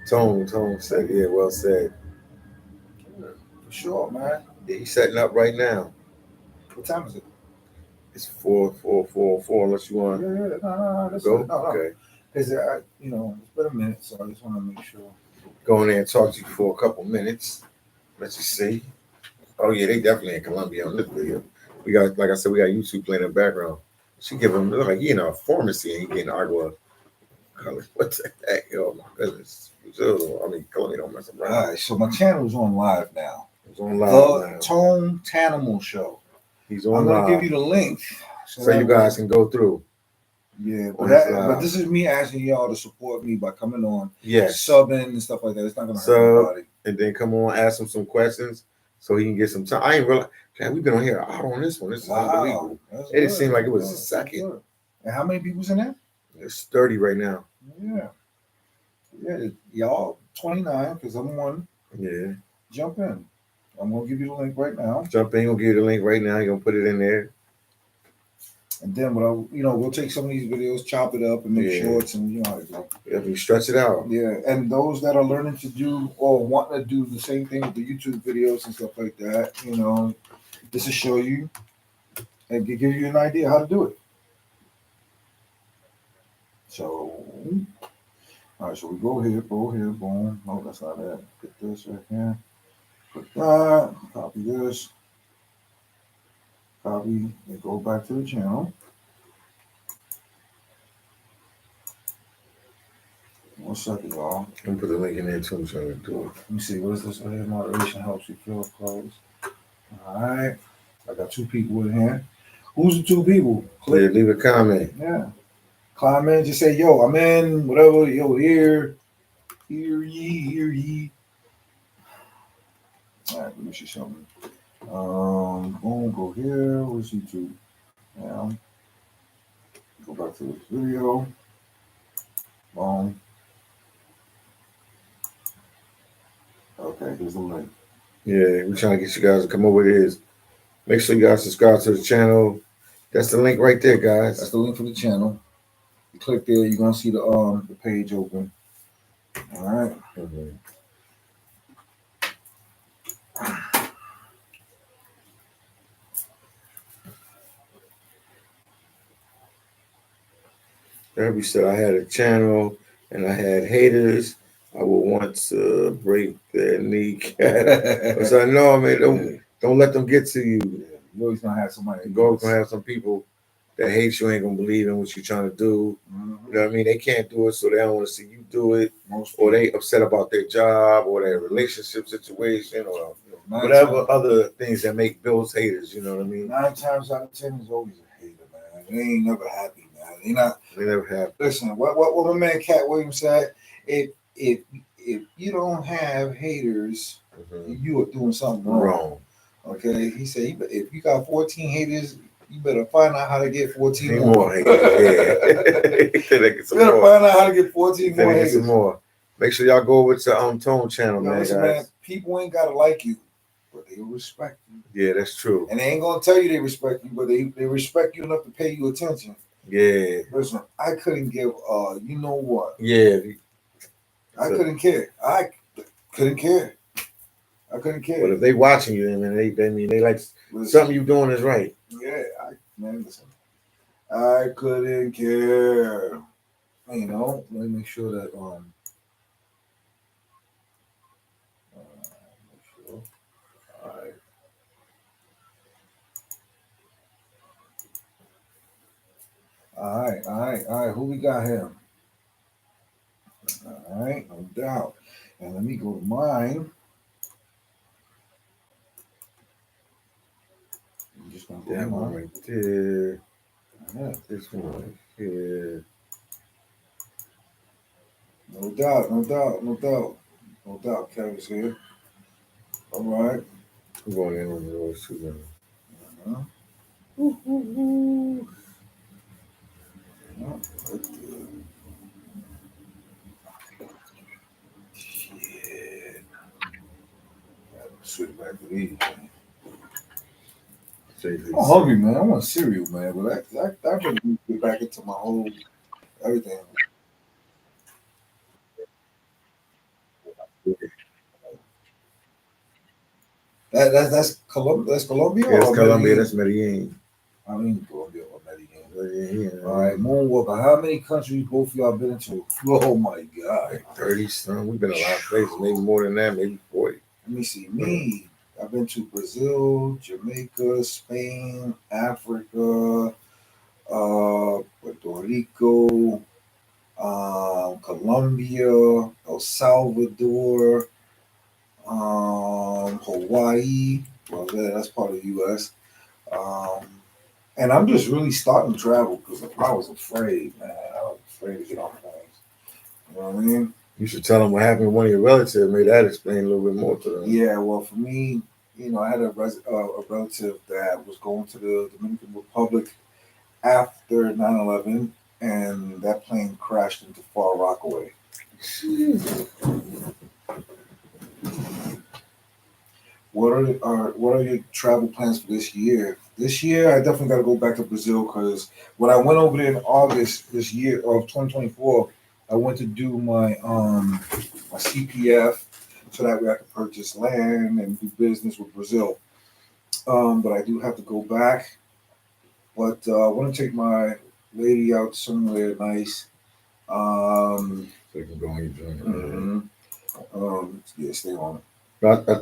Tone said, yeah, well said. For sure, man. Yeah, he's setting up right now. What time is it? It's 4:04. Unless you want to go. Okay. Because it's been a minute, so I just want to make sure. Go in there and talk to you for a couple minutes. Let you see. Oh yeah, they definitely in Colombia on this video. We got, like I said, we got YouTube playing in the background. She give him like he in a pharmacy and he getting agua color. What the heck? Oh my goodness. Colombia don't mess around. All right, so my channel is on live now. It's on live now. Tone Tanimal Show. He's on I'm live. I'm gonna give you the link so you guys can go through. Yeah, but this is me asking y'all to support me by coming on, subbing and stuff like that. It's not gonna hurt nobody. And then come on, ask him some questions so he can get some time. I ain't realize, we've been on here out on this one. This is unbelievable. It didn't seem like it was a second. And how many people's in there? It's 30 right now. Yeah. Yeah, y'all 29 because I'm one. Yeah. Jump in. I'm gonna give you the link right now. Jump in, gonna give you the link right now. You're gonna put it in there. And then we'll take some of these videos, chop it up, and make shorts, and you know how to go. Yeah, we stretch it out. Yeah, and those that are learning to do or wanting to do the same thing with the YouTube videos and stuff like that, you know, this will show you and give you an idea how to do it. So, all right, so we go here, boom. No, that's not it. Get this right here. Put that. Copy this. Copy. And go back to the channel. 1 second, y'all. I'm gonna put the link in there too. I'm trying to do it. Let me see. What is this right here? Moderation helps you feel close. All right. I got 2 people in here. Who's the 2 people? Yeah, leave a comment. Yeah. Comment. Just say, yo, I'm in. Whatever. Yo, here. Hear ye. All right. Let me see something. Boom. Go here. Where's YouTube? Now. Go back to this video. Boom. Okay, here's the link. Yeah, we're trying to get you guys to come over here. Make sure you guys subscribe to the channel. That's the link right there, guys. That's the link for the channel. You click there, you're gonna see the page open. All right. Mm-hmm. Every said I had a channel and I had haters. I would want to break their kneecap. Because I know, man, don't let them get to you. Yeah. You're always gonna have somebody. You're always gonna have some people that hate you, ain't gonna believe in what you're trying to do. Mm-hmm. You know what I mean? They can't do it, so they don't want to see you do it. Or they upset about their job or their relationship situation or whatever other things that make Bill's haters. You know what I mean? 9 times out of 10 is always a hater, man. They ain't never happy, man. They never happy. Listen, what my man Cat Williams said, if you don't have haters, you are doing something wrong. Okay, he said, if you got 14 haters, you better find out how to get 14 more. Haters. Yeah. You better find out how to get 14 more haters. Some more. Make sure y'all go over to Tone channel, man. Listen, man, people ain't gotta like you, but they respect you. Yeah, that's true. And they ain't gonna tell you they respect you, but they respect you enough to pay you attention. Yeah. Listen, I couldn't give you know what? Yeah. I couldn't care. I couldn't care. But if they watching you, they like something you doing is right. Yeah, listen. I couldn't care. You know, let me make sure that make sure. All right. Who we got here? All right, no doubt. And let me go to mine. I'm just gonna go that one right there. Yeah. This one right here. No doubt. Kevin's here. All right. I'm going in on yours too. Shit. Switch back to these. I'm hungry, man. I want cereal, man. But I can get back into my whole everything. That's Colombia. That's Colombia. Yeah, that's Colombia. That's Medellin. I mean Colombia or Medellin. Yeah. All right, Moonwalker. How many countries both of y'all been into? Oh my God. Like 30 some. We've been a lot of places. Maybe more than that. Maybe 40. Let me see. Me. I've been to Brazil, Jamaica, Spain, Africa, Puerto Rico, Colombia, El Salvador, Hawaii. Well, that's part of the U.S. And I'm just really starting to travel because I was afraid, man. I was afraid to get on planes. You know what I mean? You should tell them what happened to one of your relatives. Maybe that explain a little bit more to them. Yeah, well, for me, you know, I had a relative that was going to the Dominican Republic, after 9/11, and that plane crashed into Far Rockaway. What are your travel plans for this year? This year, I definitely got to go back to Brazil because when I went over there in August this year of 2024, I went to do my CPF so that way I could purchase land and do business with Brazil. But I do have to go back. But I want to take my lady out somewhere nice. So you can go on your journey. Yeah, stay on it. I just